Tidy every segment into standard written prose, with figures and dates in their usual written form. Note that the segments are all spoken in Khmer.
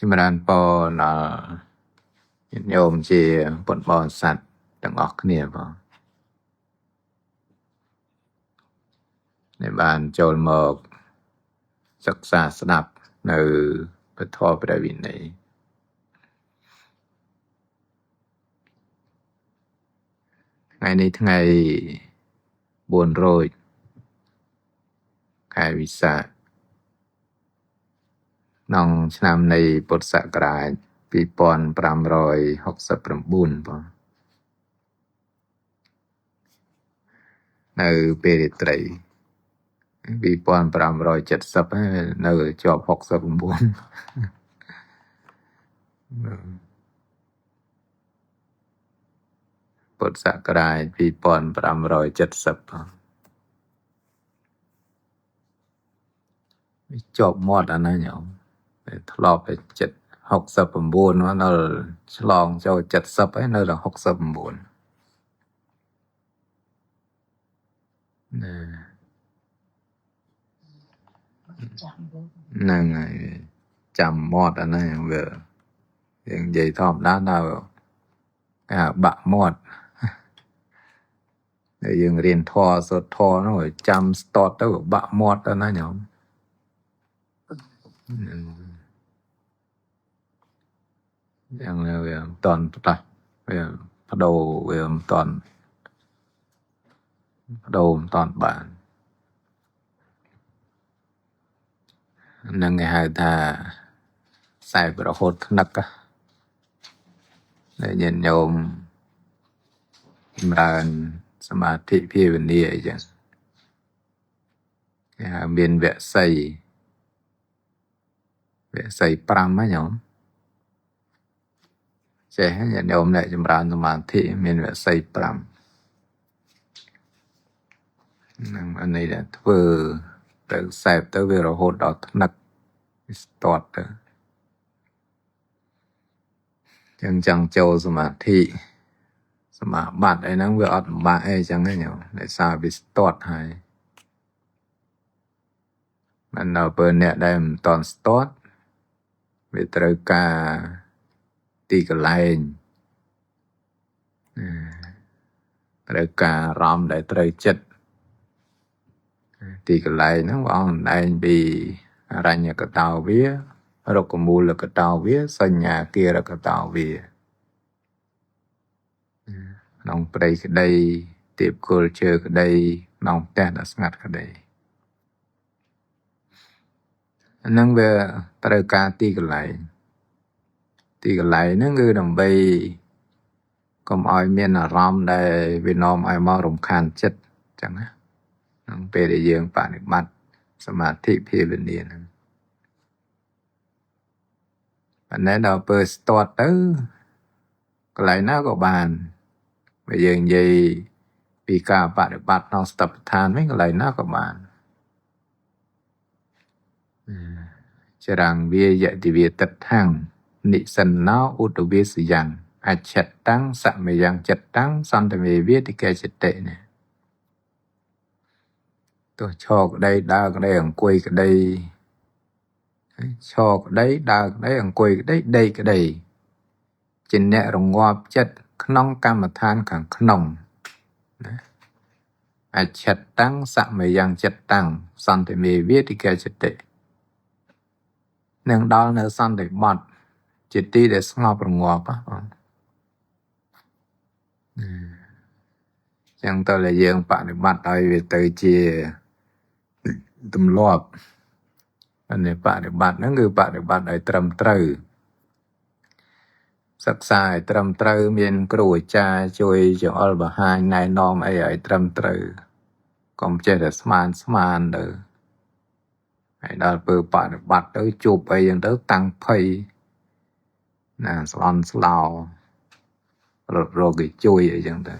ជំរានពរដល់ញាតិញោមជាពុទ្ធបរិស័ទទាំងអស់គ្នាបងដែលបានចូលមកសិក្សាស្ដាប់នៅពធព្រះវិន័យថ្ងៃនេះថ្ងៃ4រោចខែវិសាខក្នុងឆ្នាំនៃពុទ្ធសករាជ2569បងនៅពេលរាត្រី2570នៅជាប់69ពុទ្ធសករាជ2570បងជាប់មាត់អាណាញោមធ្លាប់តែ69មកនៅឆ្លងចូល70ហើយនៅដល់69ហ្នឹងហើយចាំមាត់អាណាវាយើងនិយាយធម្មតានៅគេបាក់មាត់តែយើងរៀនធម៌សូត្រធម៌នោះចាំស្ទាត់ទៅបាក់មាត់ទៅណាញោមយ៉ាងវាមិនតន់ផ្ដាស់វាបដូរវាមិនតន់បាននឹងគេហៅថាខ្សែរហូតថ្នឹកដែលញាតិញោមចម្រើនសមាធិភាវនាអីចឹងគេហៅមានវគ្គសី5ហ្នឹងញោមចេះញាតិញោមអ្នកចម្រើនសមាធិមានវគ្គសី5ហ្នឹងអានេះដែលធ្វើទៅខ្សែទៅវារហូតដល់ថ្នឹកស្ទាត់ទៅចឹងចូលសមាធិសមាបត្តិអីហ្នឹងវាអត់លំបាកអីចឹងហ្នឹងញោមដោយសារវាស្ទាត់ហើយមិនដល់ពេលអ្នកដែលមិនតន់ស្ទាត់វាត្រូវការទីកន្លែងត្រូវការអារម្មណ៍ដែលត្រូវចិត្តទីកន្លែងហ្នឹងព្រះអង្គសម្ដែងពីអរញ្ញកតោវារុក្ខមូលកតោវាសញ្ញាគារកតោវាក្នុងព្រៃក្តីទៀបគល់ឈើក្តីក្នុងផ្ទះដ៏ស្ងាត់ក្តីហ្នឹងវាត្រូវការទីកន្លែងហ្នឹងគឺដើម្បីកុំឲ្យមានអារម្មណ៍ដែលវានាំឲ្យមករំខានចិត្តចឹងណាក្នុងពេលដែលយើងបប្រតិបត្តិសមាធិភាវនាហ្នឹងប៉ុន្តែដល់ពេលស្ទាត់ទៅកន្លែងណាក៏បានបើយើងនិយាយពីការបប្រតិបត្តិក្នុងស្តិប្បដ្ឋានវិញកន្លែងណាក៏បានចរង្វាយតិវាតិដ្ឋังនិសិនណោឧតវាសយ៉ាងអច្ឆតាំងសមយ៉ាងចិត្តតាំងសន្តមេវាតិកេចិត្តិនេះទោះឈរក្តីដើរក្តីអង្គុយក្តីឈរក្តីដើរក្តីអង្គុយក្តីដេកក្តីជាអ្នករងាប់ចិត្តក្នុងកម្មដ្ឋានខាងក្នុងណាអច្ឆតាំងសមយ៉ាងចិត្តតាំងសន្តមេវាតិកេចិត្តិនឹងដល់នៅសន្តិបត្តិជាទីដែលស្ងប់រងាប់បងចឹងតើយើងបប្រតិបត្តិឲ្យវាទៅជាទម្លាប់અનેបប្រតិបត្តិហ្នឹងគឺបប្រតិបត្តិឲ្យត្រឹមត្រូវសិក្សាឲ្យត្រឹមត្រូវមានគ្រូអាចារ្យជួយចង្អុលបង្ហាញណែនាំអីឲ្យត្រឹមត្រូវកុំចេះតែស្មានទៅហើយដល់ពេលបប្រតិបត្តិទៅជួបអីចឹងទៅតាំងភ័យណាស្លន់ស្លោរត់រកគេជួយអីចឹងទៅ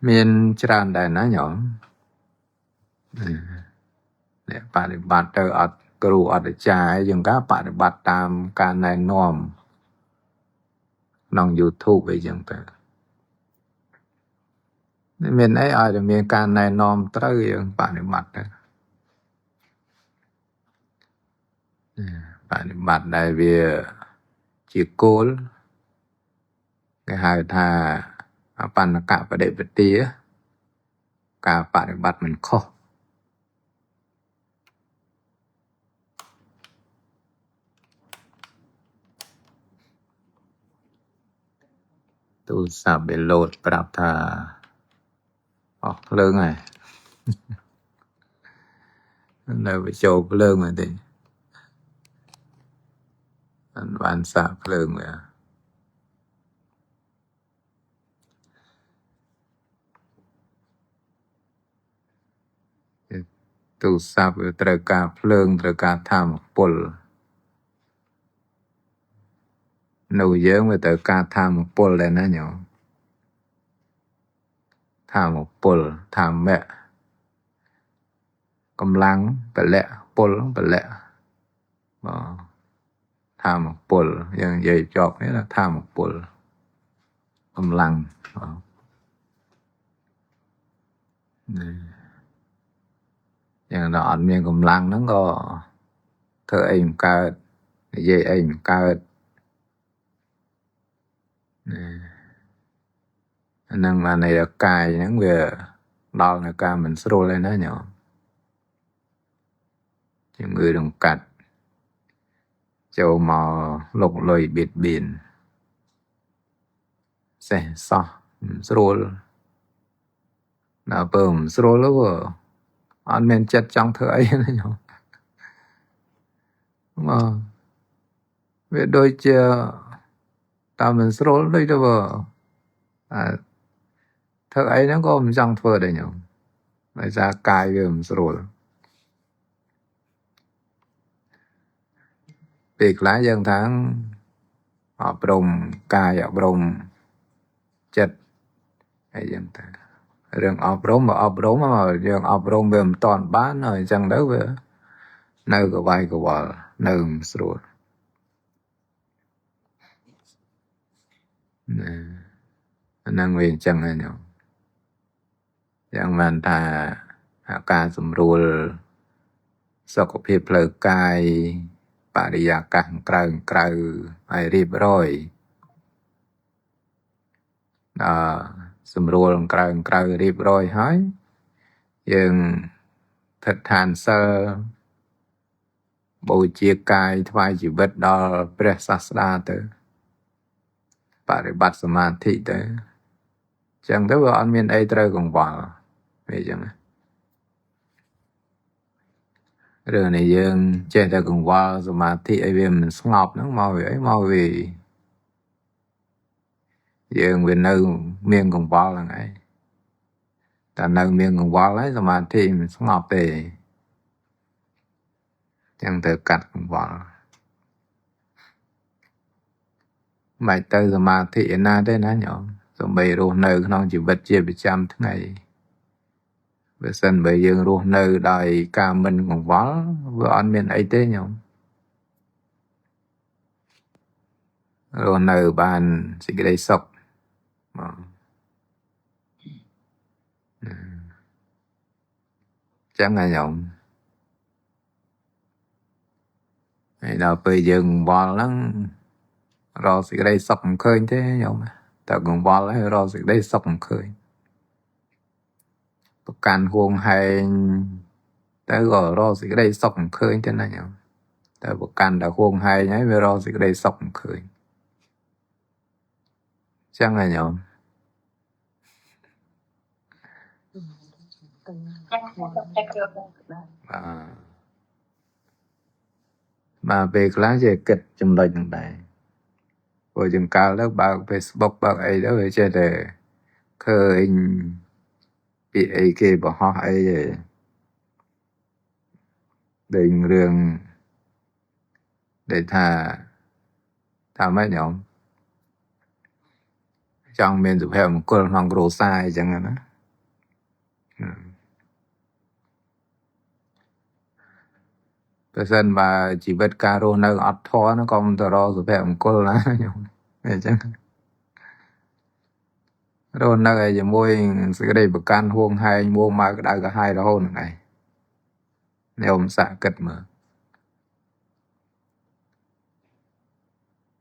មានច្រើនដែរណាញោមអ្នកបប្រតិបត្តិទៅអត់គ្រូអត់អាចារ្យអីចឹងកាបប្រតិបត្តិតាមការណែនាំក្នុង YouTube អីចឹងទៅមានអីឲ្យតែមានការណែនាំត្រូវយើងបប្រតិបត្តិទៅ bạn bạn đại về chỉ cố cái hai thà bạn cả và đệ vật tía cả bạn bắt mình khó tu sạp bị lột bạp thà lương này nơi bị chô lương rồi thì bạn sạp lương rồi tu sạp trời cả lương trời cả tham bồn nâu dưỡng với trời cả tham bồn lên đó nhỏ tham bồn tham mẹ cầm lăng bẻ lẹ bồn bẻ lẹ tham bồnอย่างใหญ่จอกนี่แหละtham bồn cầm lăngอย่างเราอ่อนเมียงกำลังนั้นก็เธอเองเกิดเย่เองเกิดนั่งมาในกายนั่งเวđoในกายมันสโลเลยนะnhỏ cho người đồng cạch châu mò lục lùi biệt biển sẽ so sô nào bơm sô lúc vừa ăn men chất trong thơ ấy nó nhỏ mà về đôi chia ta mình sô đây đâu vừa thơ ấy nó có một trong thơ đây nhỏ lại ra cài về sô việc lá dân tháng họ bồng cài họ bồng chất hay dân tháng rừng ọp rốn mà rừng ọp rốn về toàn bán rồi chẳng đâu về nơi của vai của bà nơi sửa năng nguyên chẳng hay nhau chẳng mà ta ca sum rùa sọc của phiếp lời cài bà đi à càng krau ai riêng rồi sum rùa krau riêng rồi hỏi nhưng thật thàn sơ bố chia cài thoại chỉ vật đó presasda tới bà đi bắt samadhi tới chẳng tới vào ăn miên ấy trời cũng vào vậy chẳng rồi này dương trên ta cũng vào samadhi ấy vì mình ngọc nó mau vì dương vì nơi miên cũng vào là ngay ta nơi miên cũng vào lấy samadhi mình ngọc thì chẳng thể cắt cũng vào mày tới samadhi na đây ná nhỏ rồi mày rồi nơi không chỉ vật chia bị trăm thế này về sân bởi dương rồi nơi đòi ca mình cũng vó vừa ăn miền ấy thế nhau rồi nơi bàn sẽ cái đây sọc chẳng là nhộng hay là bởi dương vó lắm rồi sẽ cái đây sọc khơi thế nhộng ta cũng vó lấy rồi sẽ cái đây sọc khơiประกันห่วงให้แต่ก็รอสิได้ส่งคืนจังนั้นอย่างแต่ประกันแต่ห่วงให้ยังไม่รอสิได้ส่งคืนจังไงอย่างmà về lá về kịch trong đời trong này rồi chừng cao lớp bao Facebook bao ấy đó về chơi để khơi bị ấy kia bỏ họ ấy về đình đường để thà mấy nhóm trong miền dục heo một con hoàng đồ sai chẳng hạn đó person mà chỉ vật caro nơi ọt thoa nó còn tờ ro dục heo một con lá nhung vậy chứ rồi nơi giờ môi sẽ đây bậc can huông hai mua mà đã cả hai đó hôn này nếu ông xạ cất mà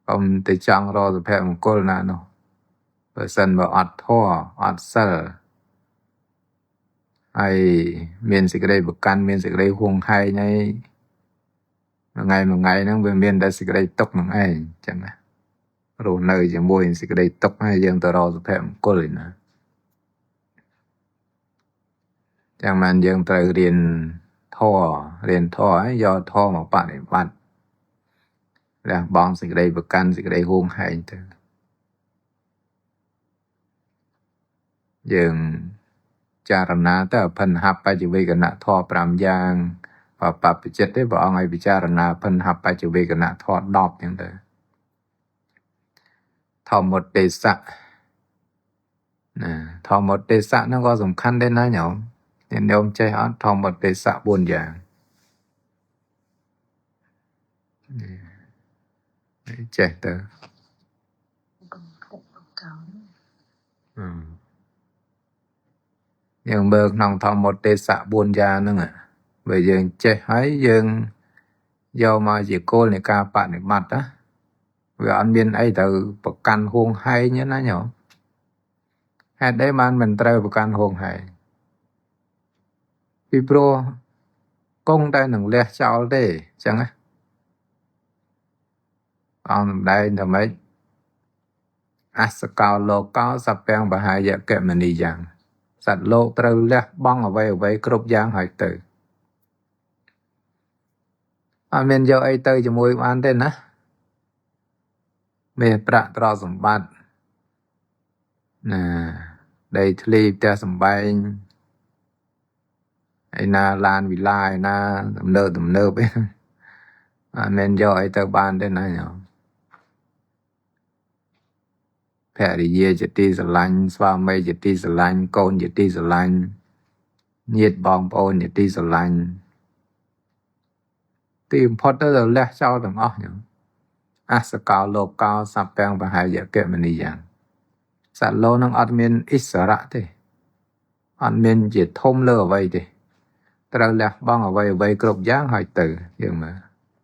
không tới chăng rồi thì phải một cô là nó bởi sân vào ọt thua ọt sơ hay miền sĩ cái đây bực căn miền sĩ cái đây huông hay nhây một ngày nó về miền đã sĩ cái đây tốc một ngày chẳng à rồi nơi chỉ môi sĩ cái đây tốc hay dân tờ rồi thì phải một cô nữa chẳng mà dân tờ riêng thua ấy do thua một bạn để bạn là bọn sĩ cái đây bực căn sĩ cái đây huông hay thôi dân cha rana តែផិនហបច្ចវេកណៈធម៌5យ៉ាងបបបចិត្តទេព្រះអង្គឲ្យពិចារណាផិនហបច្ចវេកណៈធម៌10ចឹងទៅធម្មមុតទេសៈណាធម្មមុតទេសៈហ្នឹងក៏សំខាន់ដែរណាញោមញោមចេះអត់ធម្មមុតទេសៈ4យ៉ាងចេះទៅយើងមើលក្នុងធម្មមុតទេសៈ4យ៉ាងហ្នឹងបើយើងចេះហើយយើងយកមកជាគោលនៃការបដិបត្តិណាវាអត់មានអីទៅប្រកាន់ហួងហែងណាញោមហេតុអីបានមិនត្រូវប្រកាន់ហួងហែងពីព្រោះគង់តែនឹងលះចោលទេអញ្ចឹងណាអង្គសម្ដែងថាម៉េចអសកោលោកោសពាំងបហាយកមនីយ៉ាងសត្វលោកត្រូវលះបង់អ្វីគ្រប់យ៉ាងហើយទៅអត់មានយកអីទៅជាមួយបានទេណាមានប្រាក់ត្រសម្បត្តិណាដីធ្លីផ្ទះសម្បែងឯណាឡានវិឡាឯណាទំនើបឯអត់មានយកអីទៅបានទេណាញោមភរិយាជាទីស្រឡាញ់ស្វាមីជាទីស្រឡាញ់កូនជាទីស្រឡាញ់ញាតិបងប្អូនជាទីស្រឡាញ់ទីបំផុតទៅលះចោលទាំងអស់ញោមអសកោលោកោសពាំងបហាយកមនីយ៉ាងសត្វលោកនឹងអត់មានឥស្សរៈទេអត់មានជាធំលើអ្វីទេត្រូវលះបង់អ្វីគ្រប់យ៉ាងហើយទៅយើងមើល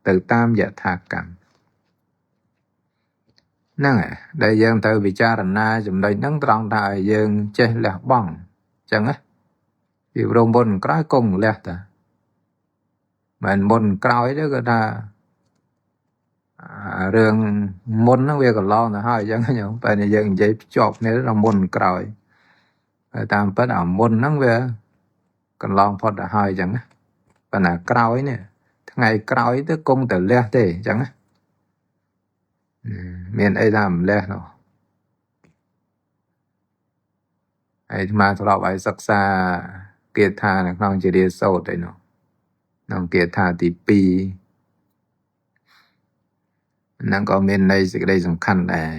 ទៅតាមយថាកម្មហ្នឹងហើយដែលយើងត្រូវពិចារណាចំណុចហ្នឹងត្រង់ថាឲ្យយើងចេះលះបង់អញ្ចឹងណាពីព្រមមុនក្រោយគង់លះតាមិនមុនក្រោយទេគឺថារឿងមុនហ្នឹងវាកន្លងទៅហើយអញ្ចឹងញោមតែយើងនិយាយភ្ជាប់គ្នាដល់មុនក្រោយតែតាមពិតអាមុនហ្នឹងវាកន្លងផុតទៅហើយអញ្ចឹងណាប៉ុន្តែក្រោយនេះថ្ងៃក្រោយទៅគង់តែលះទេអញ្ចឹងណាមានអីថាមិនលះនោះហើយអាត្មាធ្លាប់ឲ្យសិក្សាគាថានៅក្នុងជារាសូត្រឯនោះក្នុងគាថាទី2ហ្នឹងក៏មានន័យសេចក្តីសំខាន់ដែរ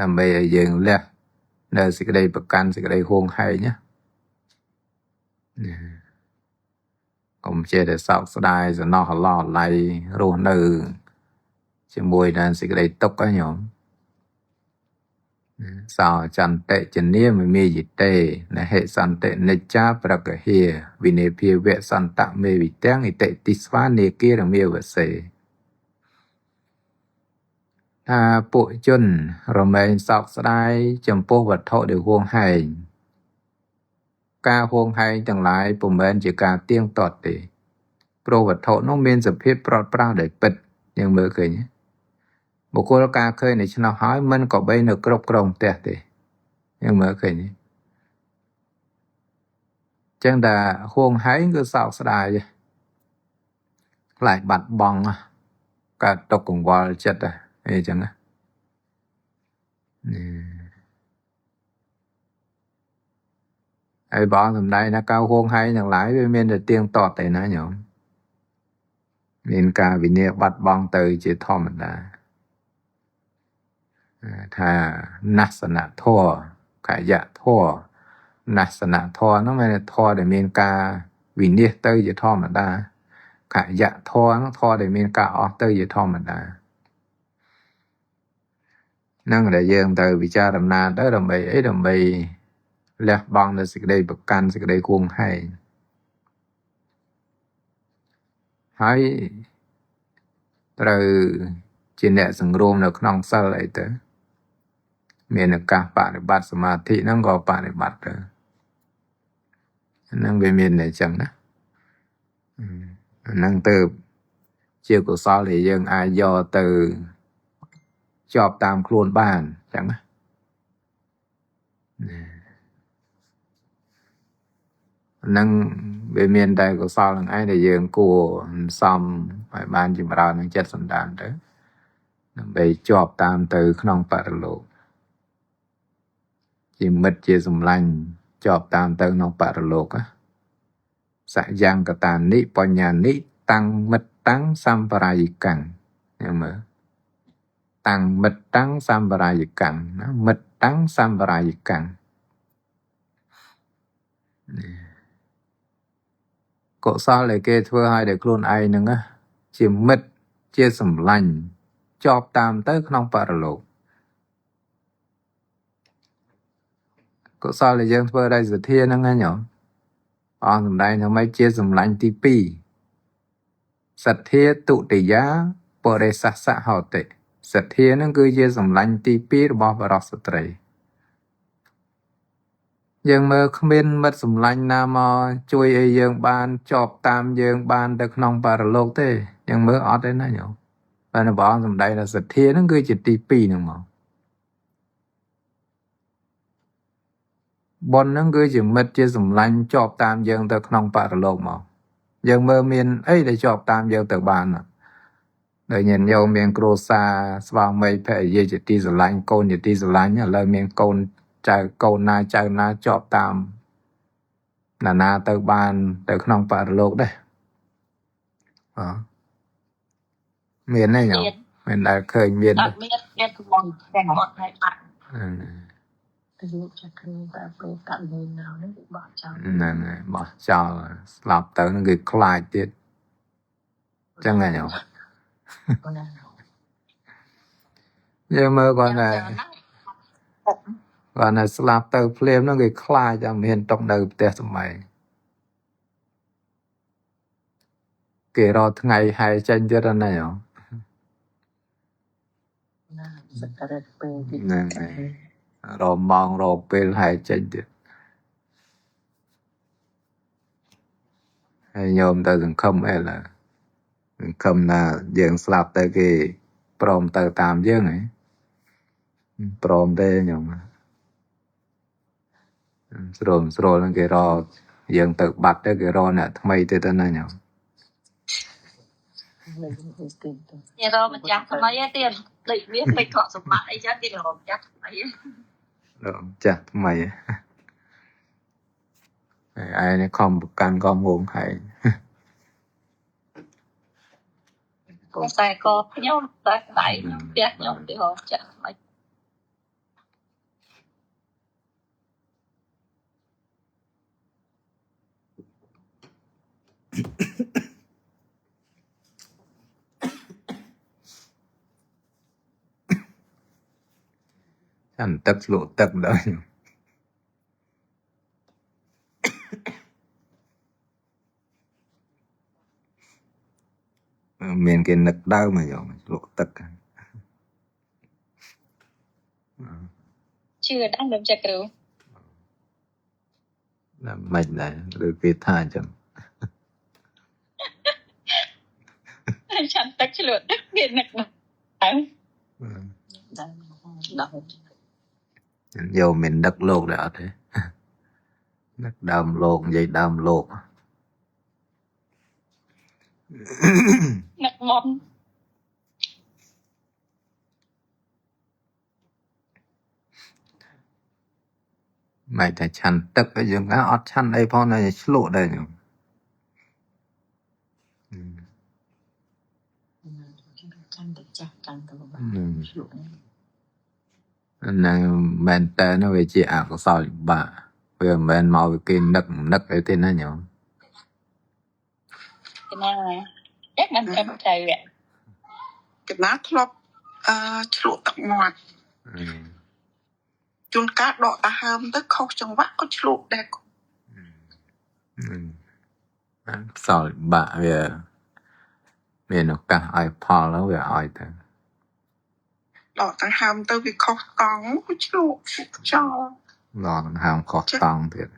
ដើម្បីឲ្យយើងលះនៅសេចក្តីប្រកាន់សេចក្តីហួងហែងណាកុំចេះតែសោកស្ដាយសំណោះឡោឡៃរស់នៅជាមួយនឹងសេចក្តីទុក្ខហ្នឹងញោមសោចន្តិចនាមមេយិតេនហេសន្តិនិច្ចាប្រកហេវិនិភាវៈសន្តមេវិទាំងឥតិទិស្វានេគារមេវសេថាពួកជនរមែងសោកស្ដាយចំពោះវត្ថុដែលហួងហែងការហួងហែងទាំងឡាយពុំមែនជាការទៀងទាត់ទេព្រោះវត្ថុនោះមានសភាពប្រត់ប្រាស់ដែលពិតយើងមើលឃើញបុគ្គលការឃើញនៅឆ្នោះហើយមិនក៏បីនៅគ្រប់គ្រងផ្ទះទេយើងមើលឃើញចឹងតែហួងហែងគឺសោកស្ដាយខ្លាចបាត់បង់កើតទុក្ខកង្វល់ចិត្តអីចឹងហើយបងសំដែងថាការហួងហែងទាំងឡាយវាមានតែទៀងទាត់ទេណាញោមមានការវិនាសបាត់បង់ទៅជាធម្មតាថាណាសនធម៌កាយធម៌ណាសនធម៌នោះមានធម៌ដែលមានការវិនាសទៅជាធម្មតាកាយធម៌នោះធម៌ដែលមានការអស់ទៅជាធម្មតាហ្នឹងដែលយើងត្រូវពិចារណាទៅដើម្បីអីដើម្បីលះបង់នៅសេចក្តីប្រកាន់សេចក្តីហួងហែងហើយត្រូវ ជាអ្នកសង្រួមនៅក្នុងសិលអីទៅមានឱកាសបប្រតិបត្តិសមាធិហ្នឹងក៏បប្រតិបត្តិទៅហ្នឹងវាមានតែអញ្ចឹងណាហ្នឹងទៅជាកុសលដែលយើងអាចយកទៅជាប់តាមខ្លួនបានអញ្ចឹងណាហ្នឹងវាមានតែកុសលហ្នឹងឯងដែលយើងគួរសំឲ្យបានចម្រើននឹងចិត្តសន្តានទៅដើម្បីជាប់តាមទៅក្នុងបរិលោកជាមិត្តជាសម្លាញ់ជាប់តាមទៅក្នុងបរិលោកសយ៉ាងកតានិបញ្ញានិតាំងមិត្តតាំងសម្បរាយិកាំងញមើលតាំងមិត្តតាំងសម្បរាយិកាំងណាមិត្តតាំងសម្បរាយិកាំងកុសលដែលគេធ្វើឲ្យតែខ្លួនឯងហ្នឹងជាមិត្តជាសម្លាញ់ជាប់តាមទៅក្នុងបរិលោកកុសលដែលយើងធ្វើដោយសទ្ធាហ្នឹងណាញោមអង្គសម្ដែងថាម៉េចជាសម្លាញ់ទី2សទ្ធាទុតិយាបរិសស្សហោតិសទ្ធាហ្នឹងគឺជាសម្លាញ់ទី2របស់បរិសុទ្ធស្ត្រីយើងមើលគ្មានមិត្តសម្លាញ់ណាមកជួយឲ្យយើងបានជាប់តាមយើងបានទៅក្នុងបរិលោកទេយើងមើលអត់ទេណាញោមតែព្រះអង្គសម្ដែងថាសទ្ធាហ្នឹងគឺជាទី2ហ្នឹងមកបុណ្យហ្នឹងគឺជាមិត្តជាសម្លាញ់ជាប់តាមយើងទៅក្នុងបរិលោកមកយើងមើលមានអីដែលជាប់តាមយើងទៅបានដោយញាតិញោមមានគ្រួសារស្វាមីភរិយាជាទីស្រឡាញ់កូនជាទីស្រឡាញ់ឥឡូវមានកូនចៅកូនណាចៅណាជាប់តាមណាទៅបានទៅក្នុងបរិលោកដែរមានទេញោមមានដែលឃើញមានអត់មានកំងតែអត់ឲ្យបាត់ទៅយកចាក់ខ្លួនតែពេលកាត់លេងណៅនេះបោះចោលហ្នឹងហើយបោះចោលស្លាប់ទៅនឹងគេខ្លាចទៀតអញ្ចឹងហ្នឹងញោមយើងមើលគាត់ណាស្លាប់ទៅភ្លាមហ្នឹងគេខ្លាចតែមានຕົកនៅផ្ទះសម័យគេរកថ្ងៃហែចេញទៀតណាញោមណាសក្តិពេលទៀតហ្នឹងហើយរកម៉ោងរកពេលហែចេញទៀតហើយញោមទៅសង្ឃឹមអីឡើយសង្ឃឹមណាយើងស្លាប់ទៅគេព្រមទៅតាមយើងហ៎ព្រមទេញោមស្រួលហ្នឹងគេរកយើងទៅបាត់ទៅគេរកអ្នកថ្មីទៅណាញោមគេរកម្ចាស់ថ្មីទៀតដូចវាពេកកក់សម្បត្តិអីចឹងគេរកម្ចាស់ថ្មីរកម្ចាស់ថ្មីហើយឯនេះខំប្រកាន់ក៏ងងហែងតែក៏ខ្ញុំតែដៃខ្ញុំផ្ទះខ្ញុំទៅរកចាស់ថ្មីចាំទឹកស្លក់ទឹកដល់មានគេនឹកដើមមកយកស្លក់ទឹកជឿដែរខ្ញុំចាក់គ្រូមិនដែរឬគេថាអញ្ចឹងចាំទឹកឆ្លក់ទឹកគេនឹកដើមយកមិននឹកលោកដែរអត់ទេនឹកដើមលោកនិយាយដើមលោកនឹកមុនមិនតែឆាន់ទឹកយើងអត់ឆាន់អីផងតែឆ្លក់ដែរញោមកាន់តែចាស់កាន់តែបាក់ឆ្លក់ហ្នឹងមែនតើវាជាអកុសលវិបាកវាមិនមែនមកពីគេនឹកអីទេណាញោមណាយ៉ាងមិនចាំទៅកណាធ្លាប់ឆ្លក់ទឹកមាត់ជួនកាលដកតាហើមទៅខុសចង្វាក់ក៏ឆ្លក់ដែរផ្សោតបាក់វាមានឱកាសឲ្យផលហើយវាឲ្យទៅ đỏ tăng hàm tơ vì khóc tóng chú cho lò thằng hàm khó tòng thiệt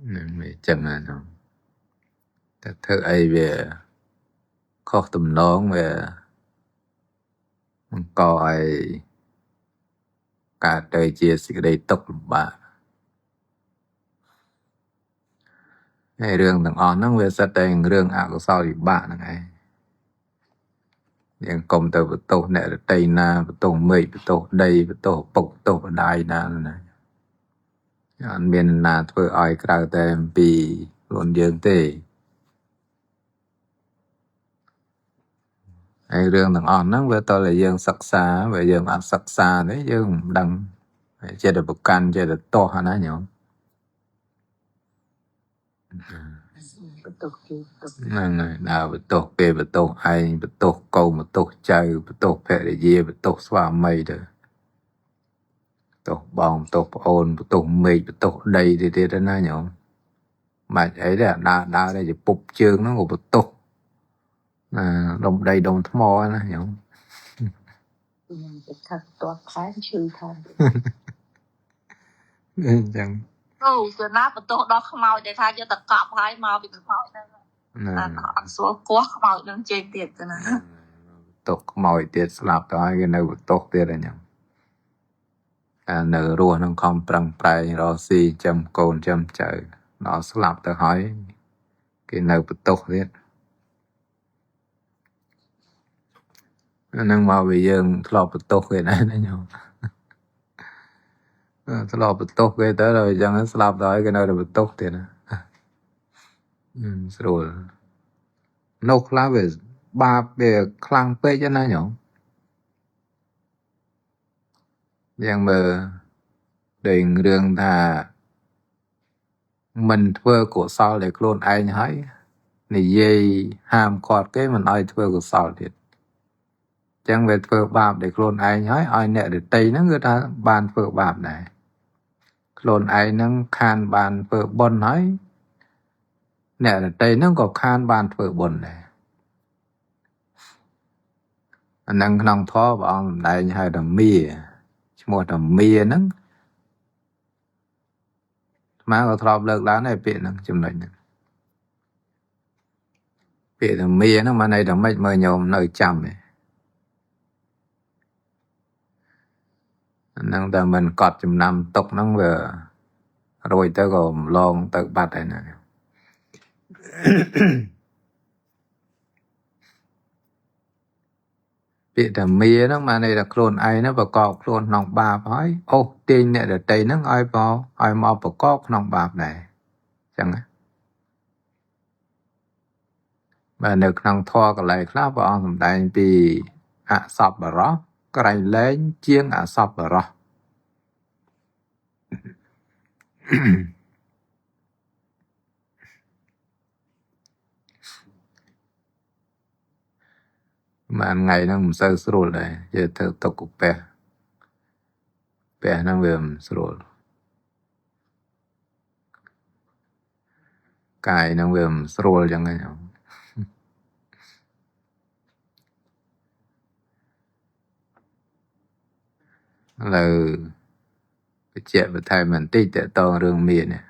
nên mày chừng là nó thật thơ ấy về khó tùm nón về coi cả đời chia sẻ đây tốc bà hay rương thằng on nó về sát đây rương ảo của sau thì bạn nàyยังกลมตัวประตูเนี่ยไตนาประตูไม่ประตูใดประตูปกประตูได้นานะอันเมียนนาเพื่ออ้อยกลางแต่ปีล้วนเยืองเต้ไอเรื่องต่างอ่อนนั่งเวลาตัวเลยยังศึกษาเวลายังอ่านศึกษาđấyยังดังเจตประกันเจตโตหานะnhởนั่นไงดาวประตูเกประตูไอประตูโกประตูใจประตูแผ่เยียประตูสว่างไม่เด้อตกบองตกโอนตกเมฆตกđầy thì đó na nhở mà ấy là đa đâyจะปุบเชิงnó cũngตกđồng đầy đồng thmòนะnhở จะขัดตัวแค้นชื่อทาง จัง จะนับประตูดอกขมอยได้ทางจะตะกอบให้มาเป็นขมอยนั่นอันสัวกัวขมอยนั่งเจนเตียดกันนะ ตกมอยเตียดสลับต่อให้กันในตกเตียดอะไรnhở nở rùa nó không prang prai rò si châm cồn châm trời nó slap tới hỏi cái nở bật tốt hết năng vào bây giờ lọp bật tốt cái này đấy nhau lọp bật tốt cái tới rồi chẳng nó slap tới cái nở bật tốt thì nè rồi nô khá về ba về khlang pe cho nó nhởยังมือเดินเรื่องថាមិនធ្វើកុសលđểខ្លួនឯងហើយនិយាយហាមឃាត់គេមិនឲ្យធ្វើកុសលទៀតចឹងវាធ្វើបាបđểខ្លួនឯងហើយឲ្យអ្នកដទៃហ្នឹងគឺថាបានធ្វើបាបដែរខ្លួនឯងហ្នឹងខានបានធ្វើបុណ្យហើយអ្នកដទៃហ្នឹងក៏ខានបានធ្វើបុណ្យដែរអាហ្នឹងក្នុងធម៌ព្រះអង្គសម្ដែងហៅថាមាឈ្មោះថាមាហ្នឹងមកក៏ធ្លាប់លើកឡើងដែរពាក្យហ្នឹងចំណុចហ្នឹងពាក្យថាមាហ្នឹងមកន័យថាម៉េចមើលញោមនៅចាំទេហ្នឹងតែមិនកត់ចំណាំទុកហ្នឹងវារួចទៅក៏ឡងទៅបាត់ហើយណាពាក្យថាមាហ្នឹងមកន័យថាខ្លួនឯងហ្នឹងប្រកបខ្លួនក្នុងបាបហើយអូសទាញអ្នកដទៃហ្នឹងឲ្យមកប្រកបក្នុងបាបដែរអញ្ចឹងណាបាទនៅក្នុងធម៌កន្លែងខ្លះព្រះអង្គសម្ដែងពីអសប្បុរសក្រៃលែងជាងអសប្បុរសបានថ្ងៃហ្នឹងមិនសូវស្រួលដែរយើធ្វើទុកកាពះហ្នឹងវាមិនស្រួលកាយហ្នឹងវាមិនស្រួលអញ្ចឹងហ្នឹងឥឡូវបញ្ជាក់បន្ថែមបន្តិចតើតរឿងមានេះ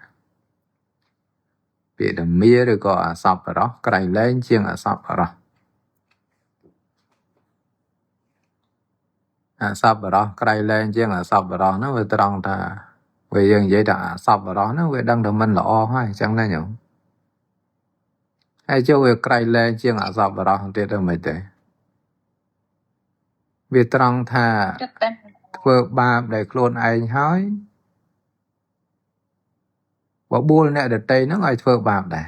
ពាក្យថាមាឬក៏អសប្បុរសក្រៃលែងជាងអសប្បុរសអសប្បុរសក្រៃលែងជាងអសប្បុរសហ្នឹងវាត្រង់ថាវាយើងនិយាយថាអសប្បុរសហ្នឹងវាដឹងថាមិនល្អហើយអញ្ចឹងណាញោមហើយចូលវាក្រៃលែងជាងអសប្បុរសទៀតទៅមិនទេវាត្រង់ថាធ្វើបាបដែលខ្លួនឯងហើយបបួលអ្នកដទៃហ្នឹងឲ្យធ្វើបាបដែរ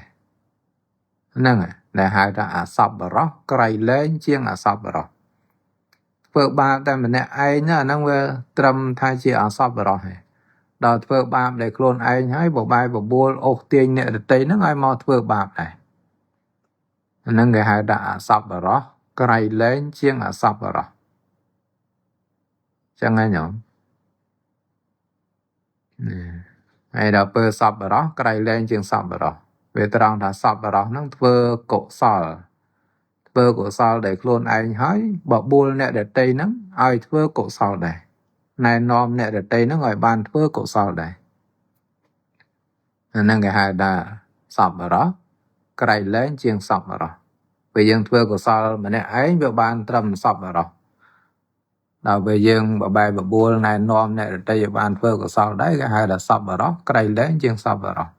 ហ្នឹងដែលហៅថាអសប្បុរសក្រៃលែងជាងអសប្បុរសធ្វើបាបតែម្នាក់ឯងណាអាហ្នឹងវាត្រឹមថាជាអសប្បុរសហើយដល់ធ្វើបាបដែលខ្លួនឯងហើយបបាយបបួលអូសទាញអ្នកដទៃហ្នឹងឲ្យមកធ្វើបាបដែរអាហ្នឹងគេហៅថាអសប្បុរសក្រៃលែងជាងអសប្បុរសចឹងហើយញោម ហើយដល់ពេលសពបរោះក្រៃលែងជាងសពបរោះវាត្រង់ថាសពបរោះហ្នឹងធ្វើកុសលដែលខ្លួនឯងហើយបបួលអ្នកដតីហ្នឹងឲ្យធ្វើកុសលដែរណែនាំអ្នកដតីហ្នឹងឲ្យបានធ្វើកុសលដែរអាហ្នឹងគេហៅថាសពបរោះក្រៃលែងជាងសពបរោះពេលយើងធ្វើកុសលម្នាក់ឯងវាបានត្រឹមសពបរោះដល់ពេលយើងបបែបបួលណែនាំអ្នកដតីឲ្យបានធ្វើកុសលដែរគេហៅថាសពបរោះក្រៃលែងជាងសពបរោះ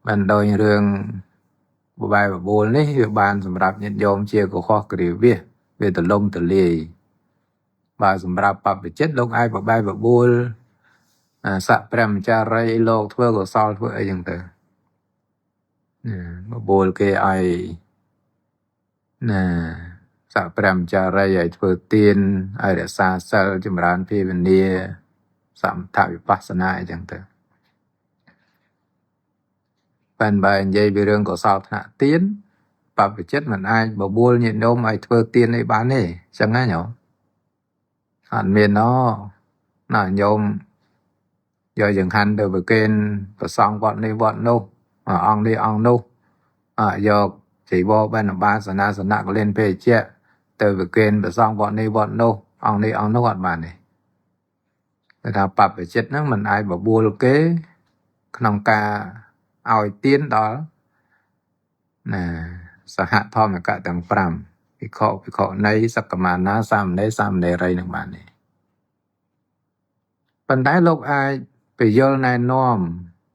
បានដោយរឿងបបែបបួលនេះវាបានសម្រាប់ញាតិញោមជាកុហកគ្រាវាសវាទលំទលាយបើសម្រាប់បព្វជិតលោកអាចបបែបបួលស័កព្រះមចារីលោកធ្វើកុសលធ្វើអីចឹងទៅបបួលគេឲ្យស័កព្រះមចារីឲ្យធ្វើទានឲ្យរក្សាសិលចម្រើនភាវនាសមថវិបស្សនាអីចឹងទៅបានបើនិយាយពីរឿងកុសលថ្នាក់ទានបព្វជិតមិនអាចបបួលញាតិញោមឲ្យធ្វើទានអីបានទេចឹងណាញោមអត់មានណាញោមយកចង្ហាន់ទៅប្រគេនព្រះសង្ឃវត្តនេះវត្តនោះអង្គនេះអង្គនោះយកជីវរបណ្ឌបាសនាសនៈកលិនពេជ្ជៈទៅប្រគេនព្រះសង្ឃវត្តនេះវត្តនោះអង្គនេះអង្គនោះអត់បានទេតែថាបព្វជិតហ្នឹងមិនអាចបបួលគេក្នុងការឲ្យទានដល់សហធម្មកៈទាំង5ភិក្ខុភិក្ខុនីសក្កមាណាសាមណេរសាមណេរីនឹងបានទេប៉ុន្តែលោកអាចពយល់ណែនាំ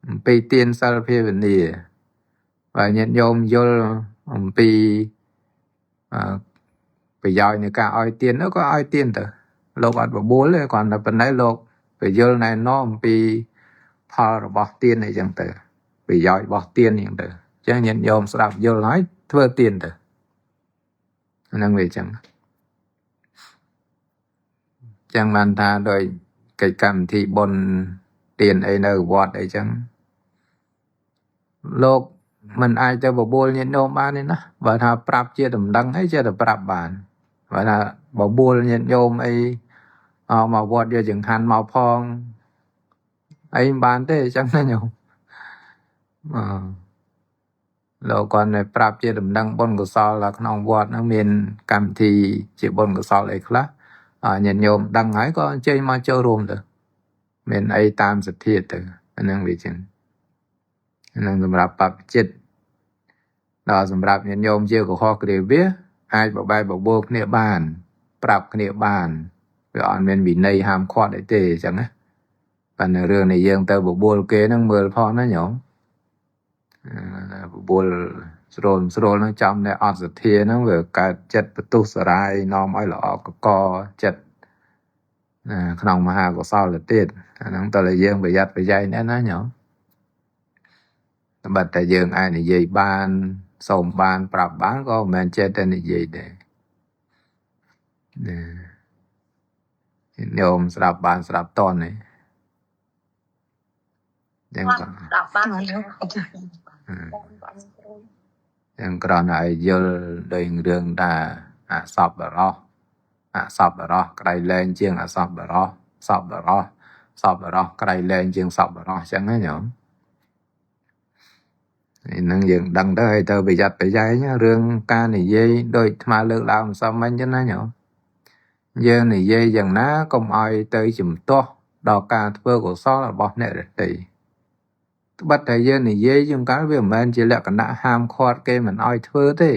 អំពីទានសិលភាវនាបើញាតិញោមយល់អំពីប្រយោជន៍នៃការឲ្យទាននោះក៏ឲ្យទានទៅលោកអត់បបួលទេគ្រាន់តែប៉ុណ្ណេះលោកពយល់ណែនាំអំពីផលរបស់ទានអីចឹងទៅប្រយោជន៍របស់ទានអញ្ចឹងទៅអញ្ចឹងញាតិញោមស្ដាប់យល់ហើយធ្វើទានទៅហ្នឹងវាអញ្ចឹងបានថាដោយកិច្ចកម្មវិធីបុណ្យទានអីនៅវត្តអីចឹងលោកមិនអាចទៅបបួលញាតិញោមបានទេណាបើថាប្រាប់ជាដំណឹងអីចេះតែប្រាប់បានបើថាបបួលញាតិញោមអីមកវត្តយកចង្ហាន់មកផងអីមិនបានទេអញ្ចឹងណាញោមលោកគាត់តែប្រាប់ជាដំណឹងបុណ្យកុសលក្នុងវត្តហ្នឹងមានកម្មវិធីជាបុណ្យកុសលអីខ្លះញាតិញោមដឹងហើយក៏អញ្ជើញមកចូលរួមទៅមានអីតាមសទ្ធាទៅអាហ្នឹងវាចឹងអាហ្នឹងសម្រាប់បព្វជិតដល់សម្រាប់ញាតិញោមជាកុហកគ្រាវាសអាចបបែបបបួលគ្នាបានប្រាប់គ្នាបានវាអត់មានវិន័យហាមឃាត់អីទេអញ្ចឹងណាប៉ុន្តែរឿងនៃយើងទៅបបួលគេហ្នឹងមើលផងណាញោមបបួលស្រួលហ្នឹងចំតែអត់សទ្ធាហ្នឹងវាកើតចិត្តបន្ទុះសារាយនាំឲ្យល្អកកចិត្តក្នុងមហាកុសលទៅទៀតអាហ្នឹងតើយើងប្រយ័ត្នប្រយែងណាញោមតែតែយើងអាចនិយាយបានសូមបានប្រាប់បានក៏មិនមែនចេះតែនិយាយដែរញោមស្ដាប់បានស្ដាប់តន់ទេយ៉ាងក៏ស្ដាប់បានយ៉ាងក្រណឲ្យយល់ដោយរឿងថាអសពបរោះក្រៃលែងជាងអសពបរោះសពបរោះក្រៃលែងជាងសពបរោះអញ្ចឹងណាញោមហ្នឹងយើងដឹងទៅឲ្យទៅប្រយ័ត្នប្រយែងរឿងការនិយាយដូចអាត្មាលើកឡើងម្សិលមិញចឹងណាញោមយើងនិយាយយ៉ាងណាកុំឲ្យទៅជំទាស់ដល់ការធ្វើកុសលរបស់អ្នកដទៃត្បិតតែយើងនិយាយជាងកាលវាមិនមែនជាលក្ខណៈហាមឃាត់គេមិនឲ្យធ្វើទេ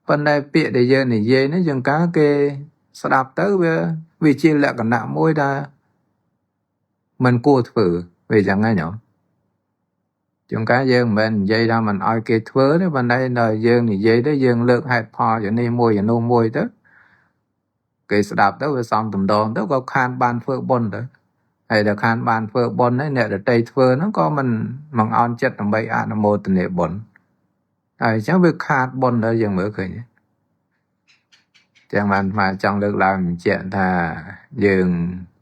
ប៉ុន្តែពាក្យដែលយើងនិយាយនេះជាងកាលគេស្ដាប់ទៅវាជាលក្ខណៈមួយដែលមិនគួរធ្វើវាចឹងហ្នឹងញោមជាងកាលយើងមិនមែននិយាយថាមិនឲ្យគេធ្វើទេប៉ុន្តែដល់យើងនិយាយទៅយើងលើកហេតុផលយ៉ាងនេះមួយយ៉ាងនោះមួយទៅគេស្ដាប់ទៅវាសំតំដងទៅក៏ខានបានធ្វើបុណ្យទៅហើយដល់ខានបានធ្វើបុណ្យហើយអ្នកដទៃធ្វើហ្នឹងក៏មិនអន់ចិត្តដើម្បីអនុមោទនាបុណ្យហើយអញ្ចឹងវាខាតបុណ្យទៅយើងមើលឃើញចឹងបានមកចង់លើកឡើងបញ្ជាក់ថាយើង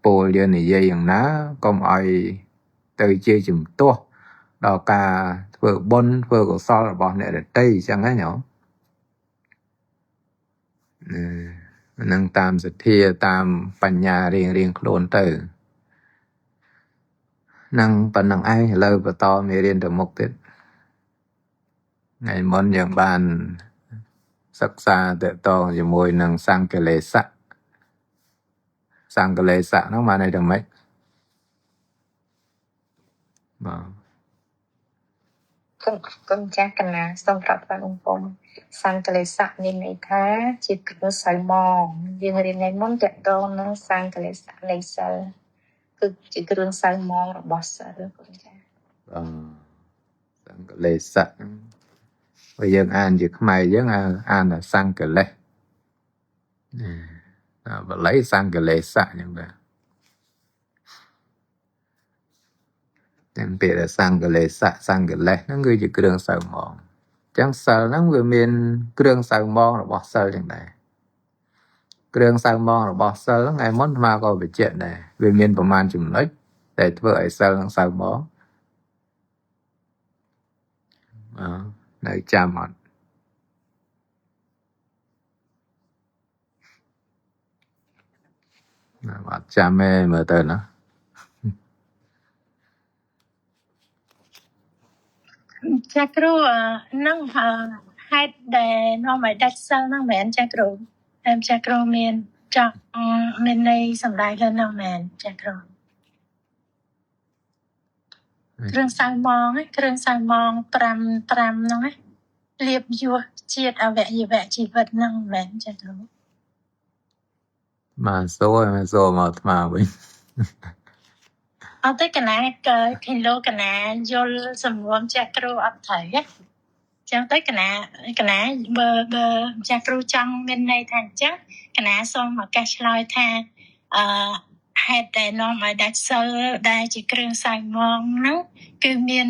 ពោលយើងនិយាយយ៉ាងណាកុំឲ្យទៅជាជំទាស់ដល់ការធ្វើបុណ្យធ្វើកុសលរបស់អ្នកដទៃអញ្ចឹងណាញោមនឹងតាមសទ្ធាតាមបញ្ញារៀងខ្លួនទៅ năng phần năng ai lời và to mê riêng được mục tiết ngày môn những bàn sắc xa tự to như môi năng sang cái lệ xạ nó mà này được mấy con cha canhណាសូមប្រាប់បងអង្គមសង្កលេសៈមានន័យថាជាគ្រឿងសៅមងយើងរៀនថ្ងៃមុនតកតងនឹងសង្កលេសៈនៃសិលគឺជាគ្រឿងសៅមងរបស់សិលកូនចាសង្កលេសៈបើយើងអានជាខ្មែរយើងអានថាសង្កលេសបល័យសង្កលេសៈចឹងដែរទាំងពាក្យថាសង្កលេសៈសង្កលេសហ្នឹងគឺជាគ្រឿងសៅមងចឹងសិលហ្នឹងវាមានគ្រឿងសៅមងរបស់សិលចឹងដែរគ្រឿងសៅមងរបស់សិលថ្ងៃមុនអាក៏បញ្ជាក់ដែរវាមានប្រមាណចំណុចដែលធ្វើឲ្យសិលនឹងសៅមងនៅចាំអត់អត់ចាំទេមើលទៅណាចាគ្រូនឹងហេតុដែលនាំឲ្យដាច់សិលហ្នឹងមែនចាគ្រូតែចាគ្រូមានចង់មានន័យសម្ដែងលើហ្នឹងមែនចាគ្រូគ្រឿងសៅមងគ្រឿងសៅមង5ហ្នឹងលៀបយោជាតិអវយវៈជីវិតហ្នឹងមែនចាគ្រូមកសួរមកថ្មវិញអត់ទេកណាគីឡូកណាយល់សម្រួមចាគ្រូអត់ត្រូវចឹងទៅកណាបើចាគ្រូចង់មានន័យថាអញ្ចឹងកណាសូមឱកាសឆ្លើយថាហេតុតែនាំឲ្យដាច់សិលដែលជាគ្រឿងសៅមងហ្នឹងគឺមាន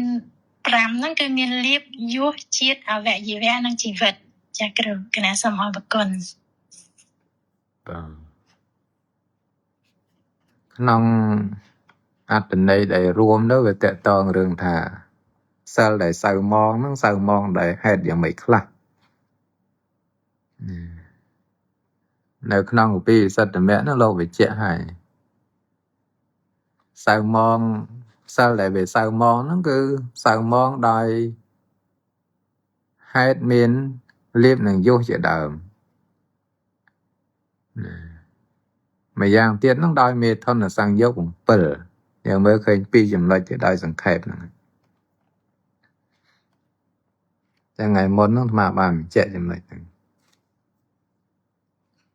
5ហ្នឹងគឺមានលៀបយោជាតិអវយវៈនិងជីវិតចាគ្រូកណាសូមអរគុណក្នុងអត្ថន័យដែលរួមទៅវាតកតងរឿងថាសិលដែលសៅមងហ្នឹងសៅមងដែលហេតុយ៉ាងម៉េចខ្លះនៅក្នុងឧបិសិទ្ធមគ្គហ្នឹងលោកបញ្ជាក់ហើយសៅមងសិលដែលវាសៅមងហ្នឹងគឺសៅមងដោយហេតុមានលៀបនឹងយោជាដើមម្យ៉ាងទៀតហ្នឹងដោយមេធនសង្យោគ7យើងមើលឃើញ2ចំណុចទៀតដោយសង្ខេបហ្នឹងតែថ្ងៃមុនហ្នឹងអាត្មាបានបញ្ជាក់ចំណុចហ្នឹង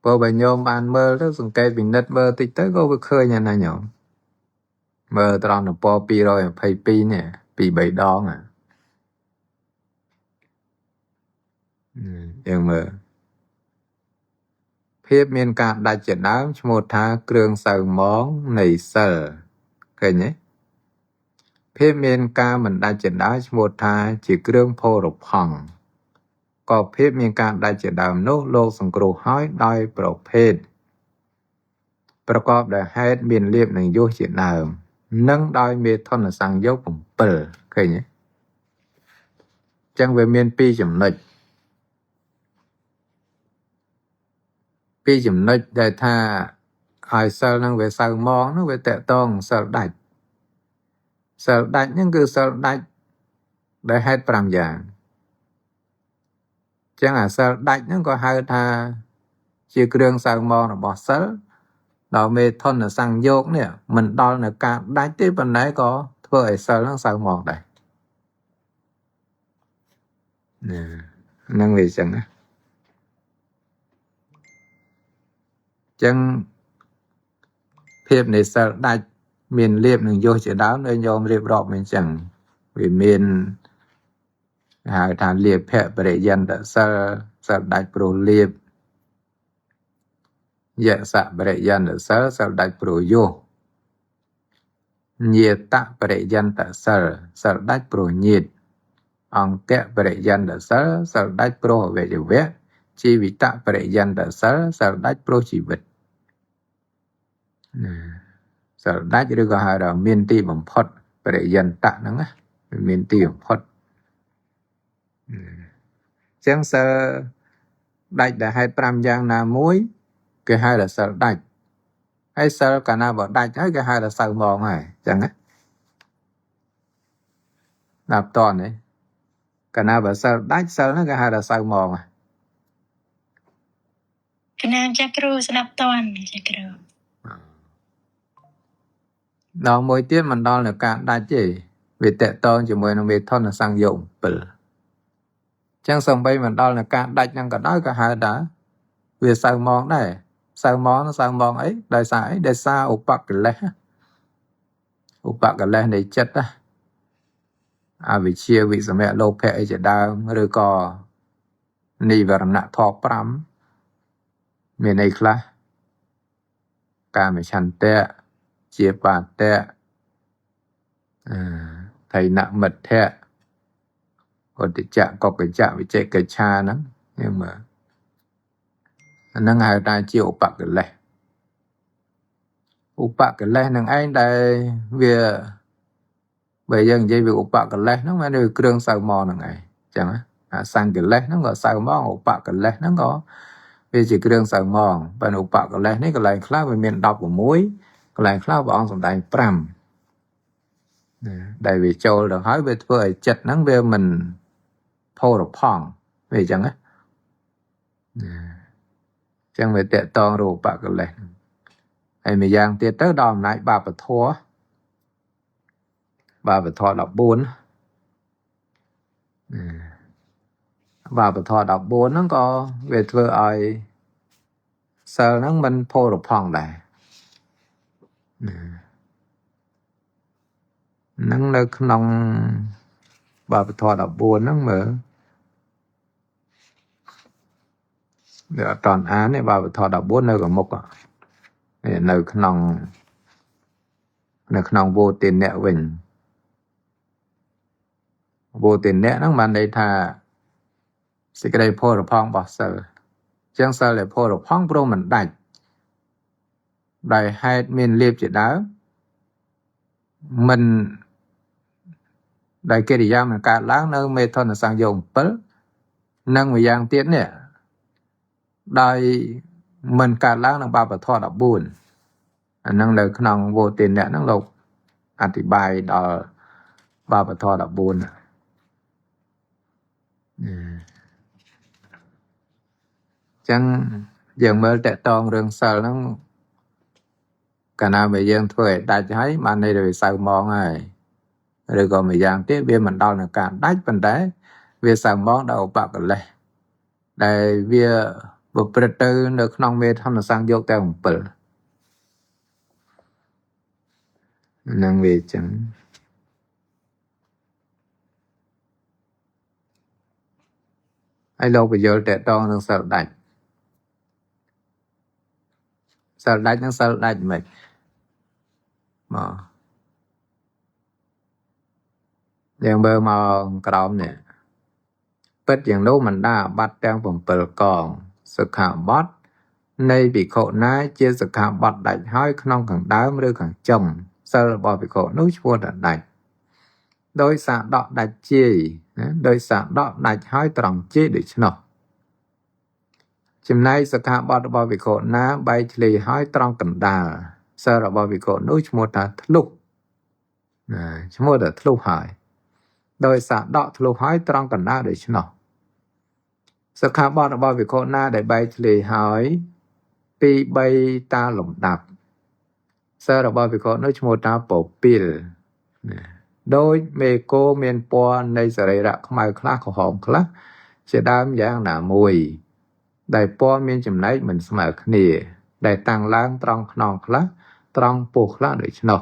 ព្រោះបើញោមបានមើលទៅសង្កេតពិនិត្យមើលតិចទៅក៏វាឃើញហើយណាញោមមើលត្រង់ទំព័រ222នេះ2-3ដងយើងមើលភាពមានការដាច់ជាដើមឈ្មោះថាគ្រឿងសៅមងនៃសិលឃើញទេភាពមានការមិនដាច់ជាដើមឈ្មោះថាជាគ្រឿងភោរផង់ក៏ភាពមានការដាច់ជាដើមនោះលោកសង្គ្រោះហើយដោយប្រភេទប្រកបដោយហេតុមានលៀបនឹងយោជាដើមនិងដោយមេធនសង្យោគ7ឃើញទេអញ្ចឹងវាមាន2ចំណុចដែលថាឲ្យសិលនឹងវាសៅមងនោះវាតកតងសិលដាច់ហ្នឹងគឺសិលដាច់ដោយហេតុ5យ៉ាងចឹងអាសិលដាច់ហ្នឹងក៏ហៅថាជាគ្រឿងសៅមងរបស់សិលដល់មេធនសង្យោគនេះមិនដល់នៅការដាច់ទេប៉ុន្តែក៏ធ្វើឲ្យសិលហ្នឹងសៅមងដែរហ្នឹងវាចឹងណាចឹងភាពនៃសិលដាច់មានលៀបនឹងយោជាដើមដោយញោមរៀបរាប់មិនចឹងវាមានហៅថាលៀបភៈបរិយន្តសិលដាច់ព្រោះលៀបយសៈបរិយន្តសិលដាច់ព្រោះយោញាតបរិយន្តសិលដាច់ព្រោះញាតអង្គៈបរិយន្តសិលដាច់ព្រោះអវយវៈជីវិតបរិយន្តសិលដាច់ព្រោះជីវិតសិលដាច់ឬក៏ហៅថាមានទីបំផុតបរិយន្តហ្នឹងណាមានទីបំផុតចឹងសិលដាច់ដែលហេតុ5យ៉ាងណាមួយគេហៅថាសិលដាច់ហើយសិលកាលណាបើដាច់ហើយគេហៅថាសៅមងហើយចឹងណា nạp toàn đấy cả nào bà sơ đách sơ nó cái hai là sao mòn à កណាចាគ្រូស្ដាប់តន់ចាគ្រូ ដល់មួយទៀតមិនដល់នៅការដាច់ទេវាតកតងជាមួយនឹងមេថុនសង្យម7ចឹងសំបីមិនដល់នៅការដាច់ហ្នឹងក៏ដោយក៏ហៅថាវាសៅមងដែរសៅមងអីដោយសារអីដោយសារឧបកិលេសនៃចិត្តណាអវិជ្ជាវិសមៈលោភៈអីជាដើមឬក៏និវរណៈធម៌5មានអីខ្លះកាមឆន្ទៈជាបាតៈថៃណមិទ្ធៈឧទ្ធចៈកុកចៈវិជេកិច្ឆាហ្នឹងយើងមើលអាហ្នឹងហៅថាជាឧបកិលេសនឹងឯងដែលវាបើយើងនិយាយពីឧបកិលេសហ្នឹងវាគ្រឿងសៅមងហ្នឹងឯងអញ្ចឹងអាសង្កិលេសហ្នឹងក៏សៅមងឧបកិលេសហ្នឹងក៏វាជាគ្រឿងសៅមងបើឧបកិលេសនេះកន្លែងខ្លះវាមាន16កន្លែងខ្លះព្រះអង្គសម្ដែង5ដែលវាចូលទៅហើយវាធ្វើឲ្យចិត្តហ្នឹងវាមិនផោរផង់វាអញ្ចឹងណាអញ្ចឹងវាតកតងរូបកិលេសហើយមួយយ៉ាងទៀតទៅដល់អំណាចបាបធម៌14បាបធម៌14ហ្នឹងក៏វាធ្វើឲ្យសិលហ្នឹងមិនផោរផង់ដែរហ្នឹងនៅក្នុងបាបធម៌14ហ្នឹងមើលវាអត់តន់អានទេបាបធម៌14នៅកមុខនៅក្នុងវោទិនៈវិញវោទិនៈហ្នឹងបានន័យថាសេចក្តីផោរផង់របស់សិលចឹងសិលដែលផោរផង់ព្រមមិនដាច់ដោយហេតុមានលៀបជាដើមមិនដោយកិរិយាមិនកើតឡើងនៅមេថុនសង្យម7និងមួយយ៉ាងទៀតនេះដោយមិនកើតឡើងនៅបាបធម៌14អាហ្នឹងនៅក្នុងវោទិនៈហ្នឹងលោកអธิบายដល់បាបធម៌14ចឹងយើងមើលតកតងរឿងសិលហ្នឹងកាលណាបើយើងធ្វើឲ្យដាច់ហើយបានន័យថាវាសៅមងហើយឬក៏មួយយ៉ាងទៀតវាមិនដល់នឹងការដាច់ប៉ុន្តែវាសៅមងដល់ឧបកិលេសដែលវាប្រព្រឹត្តទៅនៅក្នុងមេធម្មសង្យោគទាំង7ហ្នឹងវាចឹងហើយលោកបញ្យល់តកតងនឹងសិលដាច់នឹងសិលដាច់មិនមកយើងមើលមកក្រោមនេះពិតយ៉ាងនោះមិនដាអាបត្តិទាំង7កងសិក្ខាបទនៃភិក្ខុណាជាសិក្ខាបទដាច់ហើយក្នុងខាងដើមឬខាងចុងសិលរបស់ភិក្ខុនោះឈ្មោះថាដាច់ដោយសារដកដាច់ជាយណាដោយសារដកដាច់ហើយត្រង់ជាយដូច្នោះចំណែកសិក្ខាបទរបស់ភិក្ខុណាបែកធ្លាយហើយត្រង់កណ្ដាលសិលរបស់ភិក្ខុនោះឈ្មោះថាធ្លុះណាឈ្មោះថាធ្លុះហើយដោយសារដកធ្លុះហើយត្រង់កណ្ដាលដូច្នោះសិក្ខាបទរបស់ភិក្ខុណាដែលបែកធ្លាយហើយពី3តាលំដាប់សិលរបស់ភិក្ខុនោះឈ្មោះថាពពីលណាដោយមេគោមានពណ៌នៃសរីរៈខ្មៅខ្លះក្រហមខ្លះជាដើមយ៉ាងណាមួយដែលពណ៌មានចំណែកមិនស្មើគ្នាដែលតាំងឡើងត្រង់ខ្នងខ្លះត្រង់ពោះខ្លះដូច្នោះ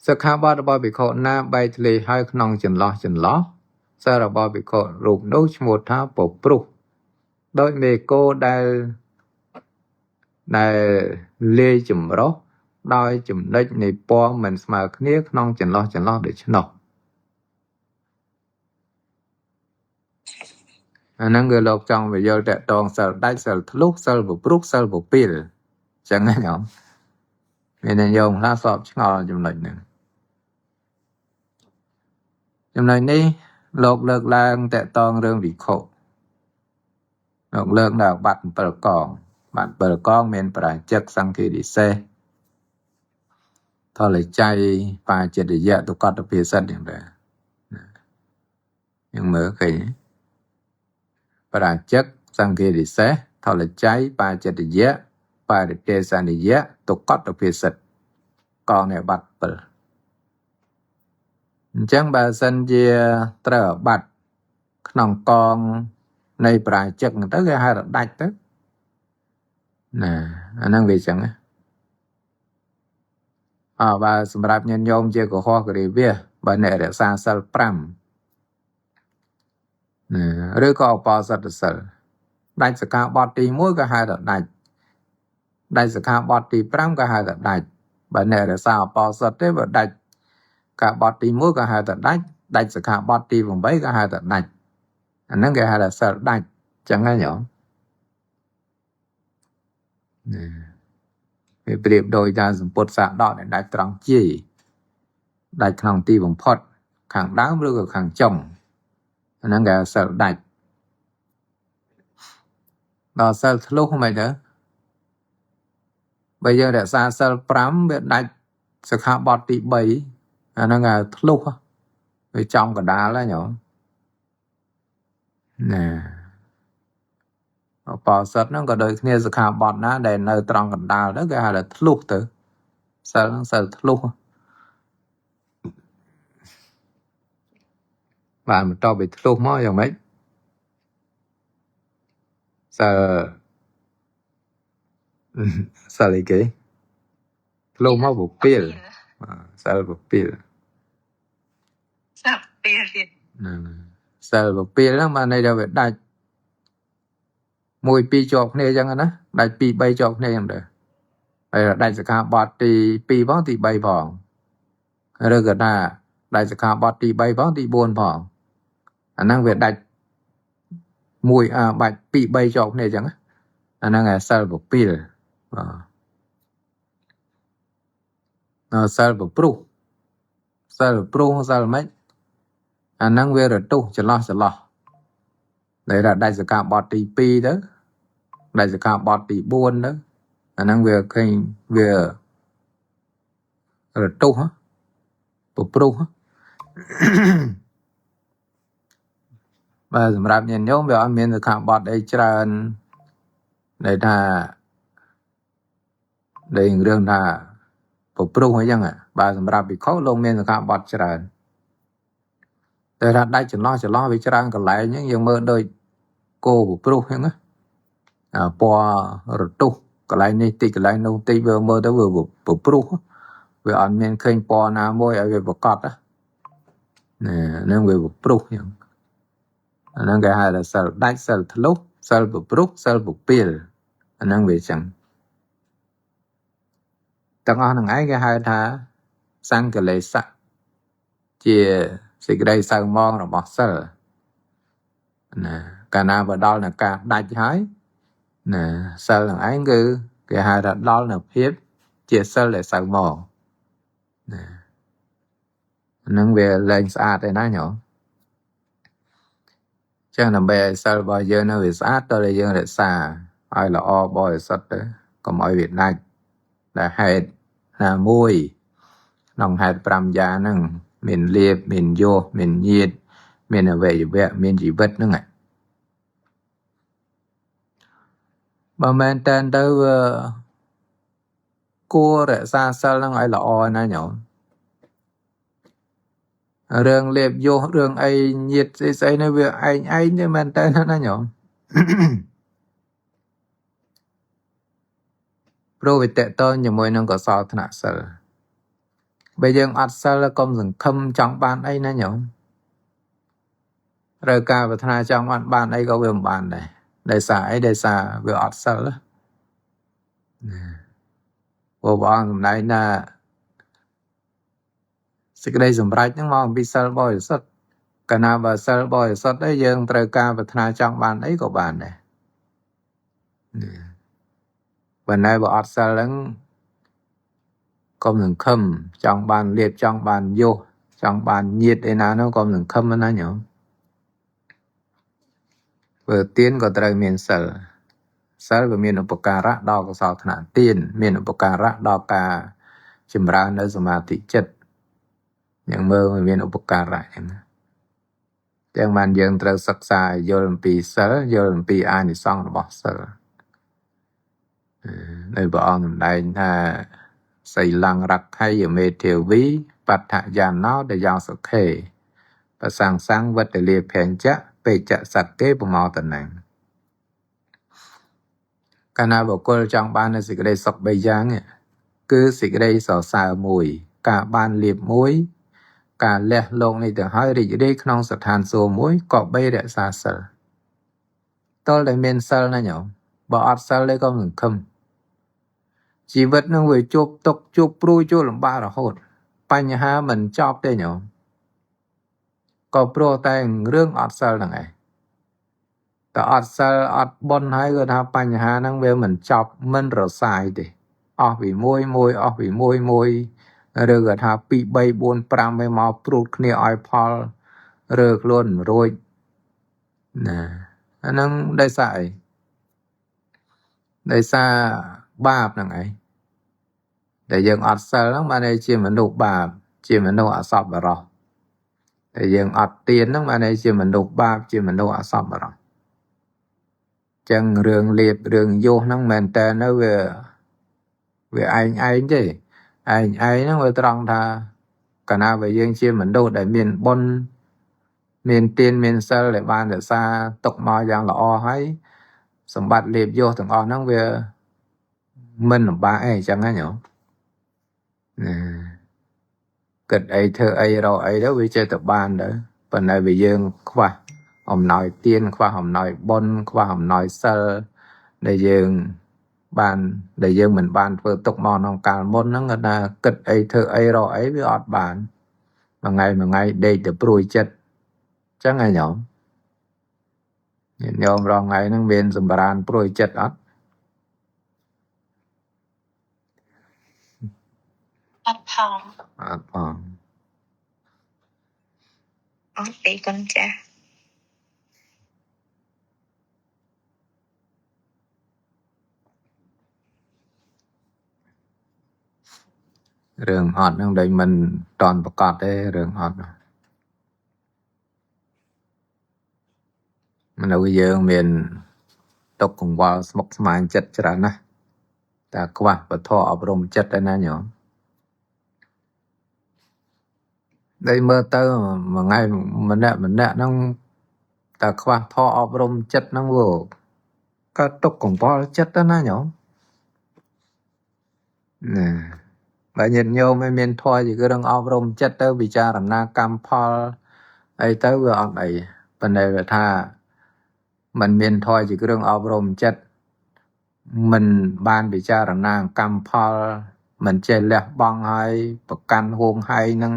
សិក្ខាបទរបស់ភិក្ខុណាបែកធ្លាយហើយក្នុងចន្លោះសិលរបស់ភិក្ខុរូបនោះឈ្មោះថាពព្រុសដោយមេគោដែលលាយចម្រុះដោយចំណុចនៃពណ៌មិនស្មើគ្នាក្នុងចន្លោះដូច្នោះអាហ្នឹងគឺលោកចង់បញ្យល់តកតងសិលដាច់សិលធ្លុះសិលពព្រុសសិលពពីលចឹងណាញោមមានតែយោមខ្លះសອບឆ្ងល់ចំណុចហ្នឹងចំណុចនេះលោកលើកឡើងតកតងរឿងវិខុលោកលើកដល់បាត់7កងបាត់7កងមានប្រាជិកសង្ឃារិសេស thọ lại chay ba chết để dạ tôi có được phía sânอย่างđấy nhưng mở cái bà chất sang kia đi xé thọ lại chay ba chết để dạ ba để kê sang để dạ tôi có được phía sân còn này bắt bờ chẳng bà sân chia trở bắt nòng con này bà chất người tới cái hai là đạch tới nè anh đang về chẳng á vàสำหรับญาติโยมជាកុហករីវាបើអ្នករក្សាសិល5ឬក៏អបោសតសិលដាច់សិក្ខាបទទី1ក៏ហៅថាដាច់សិក្ខាបទទី5ក៏ហៅថាដាច់បើអ្នករក្សាអបោសតទេបើដាច់ការបទទី1ក៏ហៅថាដាច់សិក្ខាបទទី8ក៏ហៅថាដាច់អាហ្នឹងគេហៅថាសិលដាច់ចឹងហ្នឹងញោមវាប្រៀបដោយការសម្ពុតសាដកដែលដាច់ត្រង់ជាដាច់ក្នុងទីបំផុតខាងដើមឬក៏ខាងចុងអាហ្នឹងគេសិលដាច់ដល់សិលធ្លុះមិនទៅបើយើងរក្សាសិល5វាដាច់សិក្ខាបទទី3អាហ្នឹងគេធ្លុះវាចំកណ្ដាលហ្នឹងញោមណែអបោសិតហ្នឹងក៏ដូចគ្នាសិក្ខាបទណាដែលនៅត្រង់កណ្ដាលទៅគេហៅថាធ្លុះទៅសិលហ្នឹងសិលធ្លុះបានបន្តពីធ្លុះមកយ៉ាងម៉េចសិលអីគេធ្លុះមកពពាលសិលពពាលហ្នឹងសិលពពាលហ្នឹងបានន័យថាវាដាច់1 2ជាប់គ្នាអញ្ចឹងណាដាច់2 3ជាប់គ្នាអញ្ចឹងដែរហើយដាច់សិក្ខាបទទី2ផងទី3ផងឬក៏ថាដាច់សិក្ខាបទទី3ផងទី4ផងអាហ្នឹងវាដាច់បាច់2 3ជាប់គ្នាអញ្ចឹងអាហ្នឹងឯសិលពពាលសិលពព្រុសសិលម៉េចអាហ្នឹងវារទុះចន្លោះដែលដាច់សិក្ខាបទទី2ទៅដាច់សិក្ខាបទទី4ទៅអាហ្នឹងវាឃើញវារទុះពព្រុសបាទសម្រាប់ញាតិញោមវាអត់មានសិក្ខាបទអីច្រើនដែលថាដែលរឿងថាពព្រុសអីចឹងបាទសម្រាប់ភិក្ខុលោកមានសិក្ខាបទច្រើនតែថាដាច់ចន្លោះវាច្រើនកន្លែងហ្នឹងយើងមើលដូចគោពព្រុសហ្នឹងណាពណ៌រទុះកន្លែងនេះតិចកន្លែងនោះតិចវាមើលទៅវាពព្រុសវាអត់មានឃើញពណ៌ណាមួយឲ្យវាប្រកបណាហ្នឹងវាពព្រុសចឹងអាហ្នឹងគេហៅថាសិលដាច់សិលធ្លុះសិលពព្រុសសិលពពាលអាហ្នឹងវាចឹងទាំងអស់ហ្នឹងឯងគេហៅថាសង្កលេសៈជាសេចក្តីសៅមងរបស់សិលណាកាលណាបើដល់នៅការដាច់ហើយណាសិលហ្នឹងឯងគឺគេហៅថាដល់នៅភាពជាសិលដែលសៅមងណាហ្នឹងវាលែងស្អាតឯណាញោមចឹងដើម្បីឲ្យសិលរបស់យើងនៅវាស្អាតតើយើងរក្សាឲ្យល្អបរិសុទ្ធទៅកុំឲ្យវាដាច់ដែលហេតុណាមួយក្នុងហេតុ5យ៉ាងហ្នឹងមានលៀបមានយោមានញាតមានអវយវៈមានជីវិតហ្នឹងបើមែនតើទៅគួររក្សាសិលហ្នឹងឲ្យល្អណាញោមរឿងលៀបយោរឿងអីញាតស្អីនេះវាឯងទេមែនតើណាញោមព្រោះវាតកតងជាមួយនឹងកុសលធនៈសិលបើយើងអត់សិលកុំសង្ឃឹមចង់បានអីណាញោមត្រូវការប្រាថ្នាចង់បានអីក៏វាមិនបានដែរដោយសារអីដោយសារវាអត់សិលណាព្រះអង្គសម្ដែងថាសេចក្តីសម្រេចហ្នឹងមកអំពីសិលបរិសុទ្ធកាលណាបើសិលបរិសុទ្ធអីយើងត្រូវការប្រាថ្នាចង់បានអីក៏បានដែរបើណែបើអត់សិលហ្នឹងកុំសង្ឃឹមចង់បានលៀបចង់បានយោចង់បានញាតឯណានោះកុំសង្ឃឹមណាញោមបើទានក៏ត្រូវមានសិលវាមានឧបការៈដល់កុសលធនៈទានមានឧបការៈដល់ការ ចម្រើននៅសមាធិចិត្តយ៉ាងមើលវាមានឧបការៈយ៉ាងណាទាំងបានយើងត្រូវសិក្សាយល់អំពីសិលយល់អំពីអានិសង្សរបស់សិលដោយព្រះអង្គសម្ដែងថាសីលង្រក្ខៃយមេធាវីបដ្ឋយាណោតយ៉ាងសុខេបសង្សង្វត្តលាភញ្ចៈបេចសក្កេប្រមោតនំកាលណាបុគ្គលចង់បាននូវសេចក្តីសុខ3យ៉ាងគឺសេចក្តីសរសើរមួយការបានលៀបមួយការលះលោកនេះទៅហើយរីករាយក្នុងស្ថានសួគ៌មួយក៏បីរក្សាសិលតលតែមានសិលណាញោមបើអត់សិលទេក៏មិនខឹមជីវិតនឹងវាជួបទុកជួបព្រួយជួបលំបាករហូតបញ្ហាមិនចប់ទេញោមក៏ព្រោះតែរឿងអត់សិលហ្នឹងឯងតែអត់សិលអត់បុណ្យហើយគឺថាបញ្ហាហ្នឹងវាមិនចប់មិនរសាយទេអស់ពីមួយអស់ពីមួយឬក៏ថា2 3 4 5ឲ្យមកព្រួតគ្នាឲ្យផលរើខ្លួនរួចណាអាហ្នឹងដោយសារអីដោយសារបាបហ្នឹងឯងដែលយើងអត់សិលហ្នឹងបានន័យជាមនុស្សបាបជាមនុស្សអសប្បុរសតែយើងអត់ទានហ្នឹងបានន័យជាមនុស្សបាបជាមនុស្សអសប្បុរសចឹងរឿងលៀបរឿងយោហ្នឹងមែនតើនៅវាឯងទេឯងហ្នឹងវាត្រង់ថាកាលណាបើយើងជាមនុស្សដែលមានបុណ្យមានទានមានសិលដែលបានរក្សាទុកមកយ៉ាងល្អហើយសម្បត្តិលៀបយោទាំងអស់ហ្នឹងវាមិនលំបាកអីចឹងហ្នឹងញោមគិតអីធ្វើអីរកអីទៅវាចេះតែបានទៅប៉ុន្តែវាយើងខ្វះអំណោយទានខ្វះអំណោយបុណ្យខ្វះអំណោយសិលដែលយើងមិនបានធ្វើទុកមកក្នុងកាលមុនហ្នឹងគាត់ថាគិតអីធ្វើអីរកអីវាអត់បានមួយថ្ងៃដេកទៅព្រួយចិត្តចឹងហើយញោមរងថ្ងៃហ្នឹងមានសម្រានព្រួយចិត្តអត់អត់ផងអត់ទេកូនចាស់រឿងអត់ហ្នឹងដែលមិនតន់ប្រកាសទេរឿងអត់មនុស្សយើងមានទុកកង្វល់ស្មុគស្មាញចិត្តច្រើនណាស់តែខ្វះពធអប់រំចិត្តឯណាញោមដែលមើលទៅមួយថ្ងៃម្នាក់ហ្នឹងតែខ្វះធម៌អប់រំចិត្តហ្នឹងវាក៏ទុកកង្វល់ចិត្តទៅណាញោមណាបើញាតិញោមឲ្យមានធម៌ជាគ្រឿងអប់រំចិត្តទៅពិចារណាកម្មផលអីទៅវាអត់អីប៉ុន្តែវាថាมันមានធម៌ជាគ្រឿងអប់រំចិត្តមិនបានពិចារណាកម្មផលមិនចេះលះបង់ហើយប្រកាន់ហួងហែងហ្នឹង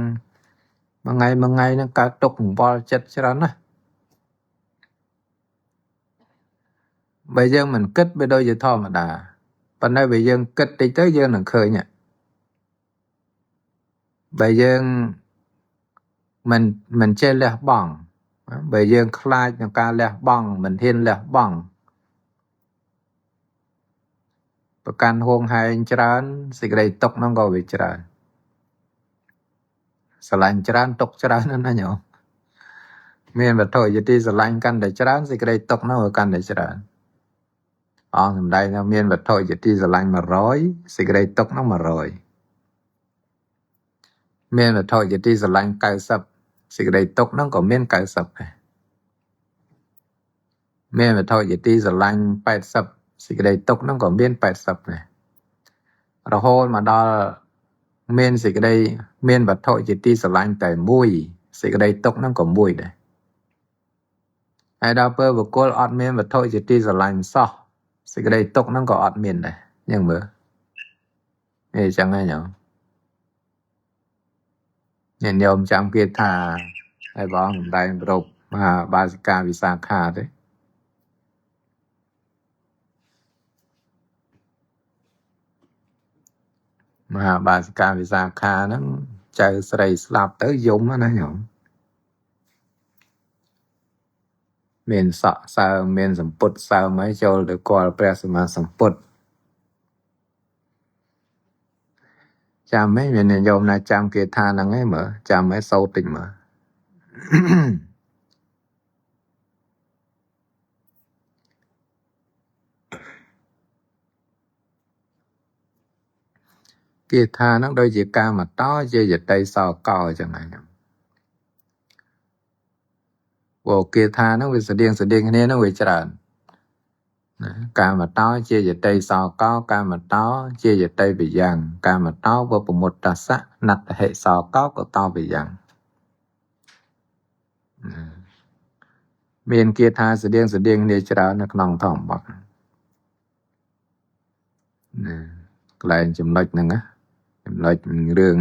មួយថ្ងៃហ្នឹងកើតទុកកង្វល់ចិត្តច្រើនណាស់បើយើងមិនគិតវាដូចជាធម្មតាប៉ុន្តែបើយើងគិតតិចទៅយើងនឹងឃើញបើយើងមិនចេះលះបង់បើយើងខ្លាចនឹងការលះបង់មិនហ៊ានលះបង់ប្រកាន់ហួងហែងច្រើនសេចក្តីទុកហ្នឹងក៏វាច្រើនស្រឡាញ់ច្រើនទុកច្រើនណាស់ញោមមានវត្ថុជាទីស្រឡាញ់កាន់តែច្រើនសេចក្តីទុកហ្នឹងក៏កាន់តែច្រើនអង្គសម្ដែងថាមានវត្ថុជាទីស្រឡាញ់100សេចក្តីទុកហ្នឹង100មានវត្ថុជាទីស្រឡាញ់90សេចក្តីទុកហ្នឹងក៏មាន90ដែរមានវត្ថុជាទីស្រឡាញ់80សេចក្តីទុកហ្នឹងក៏មាន80ដែររហូតមកដល់មានវត្ថុជាទីស្រឡាញ់តែមួយសេចក្តីទុកហ្នឹងក៏មួយដែរហើយដល់ពេលបុគ្គលអត់មានវត្ថុជាទីស្រឡាញ់សោះសេចក្តីទុកហ្នឹងក៏អត់មានដែរយ៉ាងមើលអញ្ចឹងហើយញោមញោមចាំគេថាហើយបងសម្ដែងប្រពមហាបាសិកាវិសាខាទេមហាបាសិកាវិសាខាហ្នឹងចៅស្រីស្លាប់ទៅយំណាញោមមានសក់សើមមានសម្ពុតសើមហើយចូលទៅគាល់ព្រះសម្មាសម្ពុទ្ធ ចាំមិនមានញោមណាចាំគេថាហ្នឹងឯងមើលចាំឲ្យសោតតិចមើល គេថាហ្នឹងដូចជាកាមតោជាយតីសោកោអញ្ចឹងហ្នឹងព្រោះគេថាហ្នឹងវាស្តៀងគ្នាហ្នឹងវាច្រើនណាកាមតោជាយតីសោកោកាមតោជាយតីបយ៉ាងកាមតោវពមុត្តសៈណត្តហិសោកោកតោបយ៉ាងមានគេថាស្តៀងគ្នាច្រើននៅក្នុងធម្មបទណាកន្លែងចំណុចហ្នឹងណាចំណុចរឿង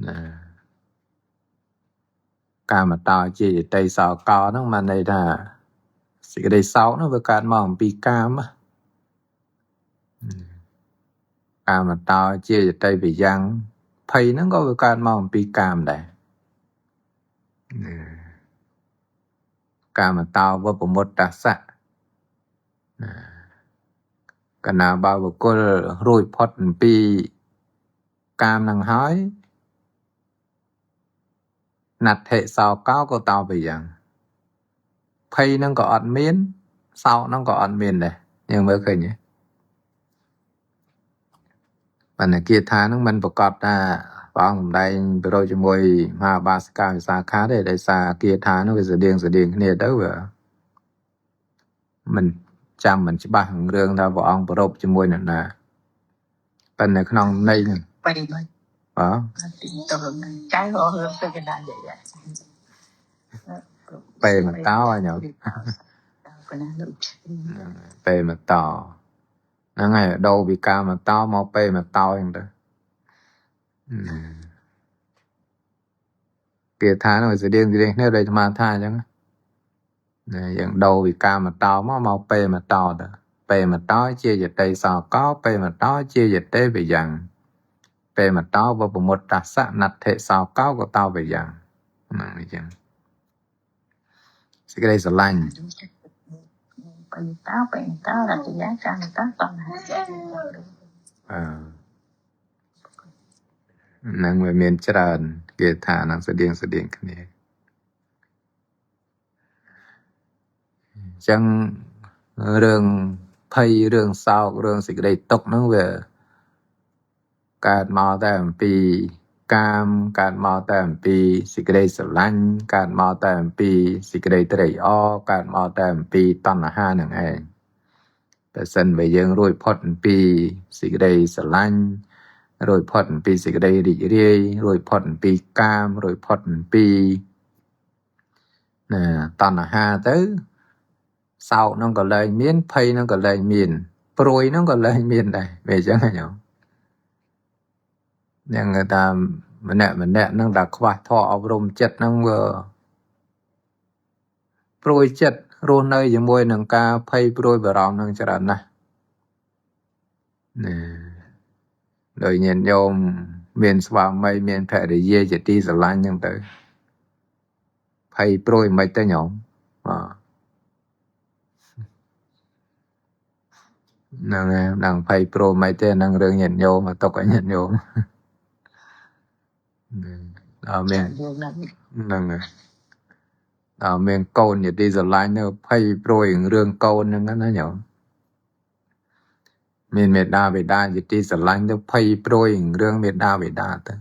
ណាកាមតោជាយតីសោកោហ្នឹងមានន័យថាសេចក្តីសោកហ្នឹងវាកើតមកអំពីកាមកាមតោជាយតីបយ៉ាងភ័យហ្នឹងក៏វាកើតមកអំពីកាមដែរកាមតោវពមុត្តសៈកណាបើបុគ្គលរួចផុតអំពីកាមហ្នឹងហើយណដ្ឋិសោកោក៏តោបយ៉ាងភ័យហ្នឹងក៏អត់មានសោកហ្នឹងក៏អត់មានដែរយើងមើលឃើញទេបណ្ណគាថាហ្នឹងมันប្រកបថាព្រះអង្គសម្ដែងប្រយោជន៍ជាមួយមហាបាសកាវិសាខាទេដោយសារគាថាហ្នឹងវាស្តៀងគ្នាទៅវាមិនចាំមិនច្បាស់រឿងថាព្រះអង្គប្រពជាមួយអ្នកណាប៉ុន្តែក្នុងន័យហ្នឹងបាទចៅរហឺទៅកណ្ដាលនិយាយពេលមកតោញោមពេលមកតោហ្នឹងហើយដូរពីកាមតោមកពេលមកតោហ្នឹងទៅគេថាហ្នឹងវាស្តៀងគ្នាដូចអាត្មាថាអញ្ចឹងយើងដូរពីកាមតោមកពេលមកតោទៅពេលមកតោជាយតីសោកោពេលមកតោជាយតីបយ៉ាងពេលមកតោវពមុត្តសៈណដ្ឋិសោកោក៏តោបយ៉ាងហ្នឹងអញ្ចឹងសេចក្តីស្រឡាញ់ពេលតោរតយាកាមតោតណ្ហាហ្នឹងវាមានច្រើនគេថាហ្នឹងស្តៀងគ្នាអញ្ចឹងរឿងភ័យរឿងសោករឿងសេចក្តីទុក្ខហ្នឹងវាកើតមកតែអំពីកាមកើតមកតែអំពីសេចក្តីស្រឡាញ់កើតមកតែអំពីសេចក្តីត្រេកអរកើតមកតែអំពីតណ្ហានឹងឯងតែសិនបើយើងរួចផុតអំពីសេចក្តីស្រឡាញ់រួចផុតអំពីសេចក្តីរីករាយរួចផុតអំពីកាមរួចផុតអំពីតណ្ហាទៅសោកហ្នឹងក៏លែងមានភ័យហ្នឹងក៏លែងមានព្រួយហ្នឹងក៏លែងមានដែរវាអញ្ចឹងហ៎ញោមយ៉ាងថាម្នាក់ហ្នឹងដែលខ្វះធម៌អប់រំចិត្តហ្នឹងវាព្រួយចិត្តរស់នៅជាមួយនឹងការភ័យព្រួយបារម្ភហ្នឹងច្រើនណាស់ដោយញាតិញោមមានស្វាមីមានភរិយាជាទីស្រឡាញ់ហ្នឹងទៅភ័យព្រួយមិនទៅញោមហ្នឹងហើយដល់ភ័យព្រួយមិនទេហ្នឹងរឿងញាតិញោមមកទុកឲ្យញាតិញោមដល់មានហ្នឹងហើយដល់មានកូនជាទីស្រឡាញ់ទៅភ័យព្រួយរឿងកូនហ្នឹងណាញោមមានមេដាបេដាជាទីស្រឡាញ់ទៅភ័យព្រួយរឿងមេដាបេដាទៅ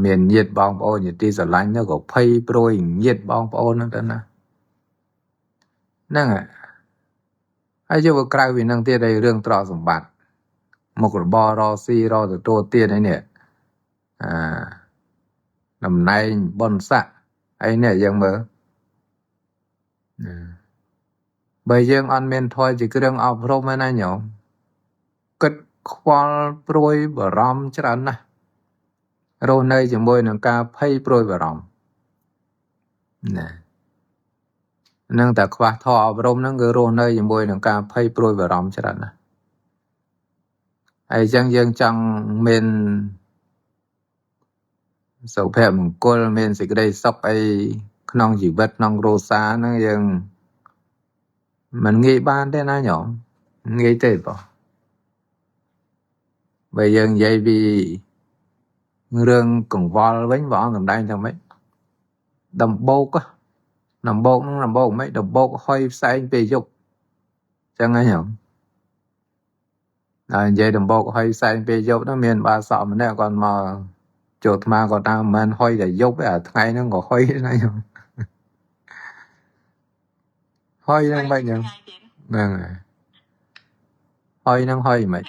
មានញាតិបងប្អូនជាទីស្រឡាញ់ទៅក៏ភ័យព្រួយញាតិបងប្អូនហ្នឹងទៅណាហ្នឹងហើយយកក្រៅពីហ្នឹងទៀតឯរឿងទ្រព្យសម្បត្តិមុខរបររកស៊ីរកទទួលទានឯនេះតំណែងបុណ្យស័ក្តិអីនេះយើងមើលបើយើងអត់មានធម៌ជាគ្រឿងអប់រំឯណាញោមគិតខ្វល់ព្រួយបារម្ភច្រើនណាស់រស់នៅជាមួយនឹងការភ័យព្រួយបារម្ភហ្នឹងតែខ្វះធម៌អប់រំហ្នឹងគឺរស់នៅជាមួយនឹងការភ័យព្រួយបារម្ភច្រើនណាស់ហើយអញ្ចឹងយើងចង់មានសុភមង្គលមានសេចក្តីសុខអីក្នុងជីវិតក្នុងគ្រួសារហ្នឹងយើងមិនងាយបានទេណាញោមងាយទេបើ bây giờ dây vì rương cổng vol với bọn cầm đai thằng mấy đầm bô á nằm bô mấy đầm bô hơi say về dục chẳng ai hiểu dây đầm bô hơi say về dục nó miền ba sọ mình đây còn mà chuột mà còn ta mình hơi để dục ở ngay nó ngồi hơi này hiểu hơi nó vậy nhỉ vâng hơi nó hơi mày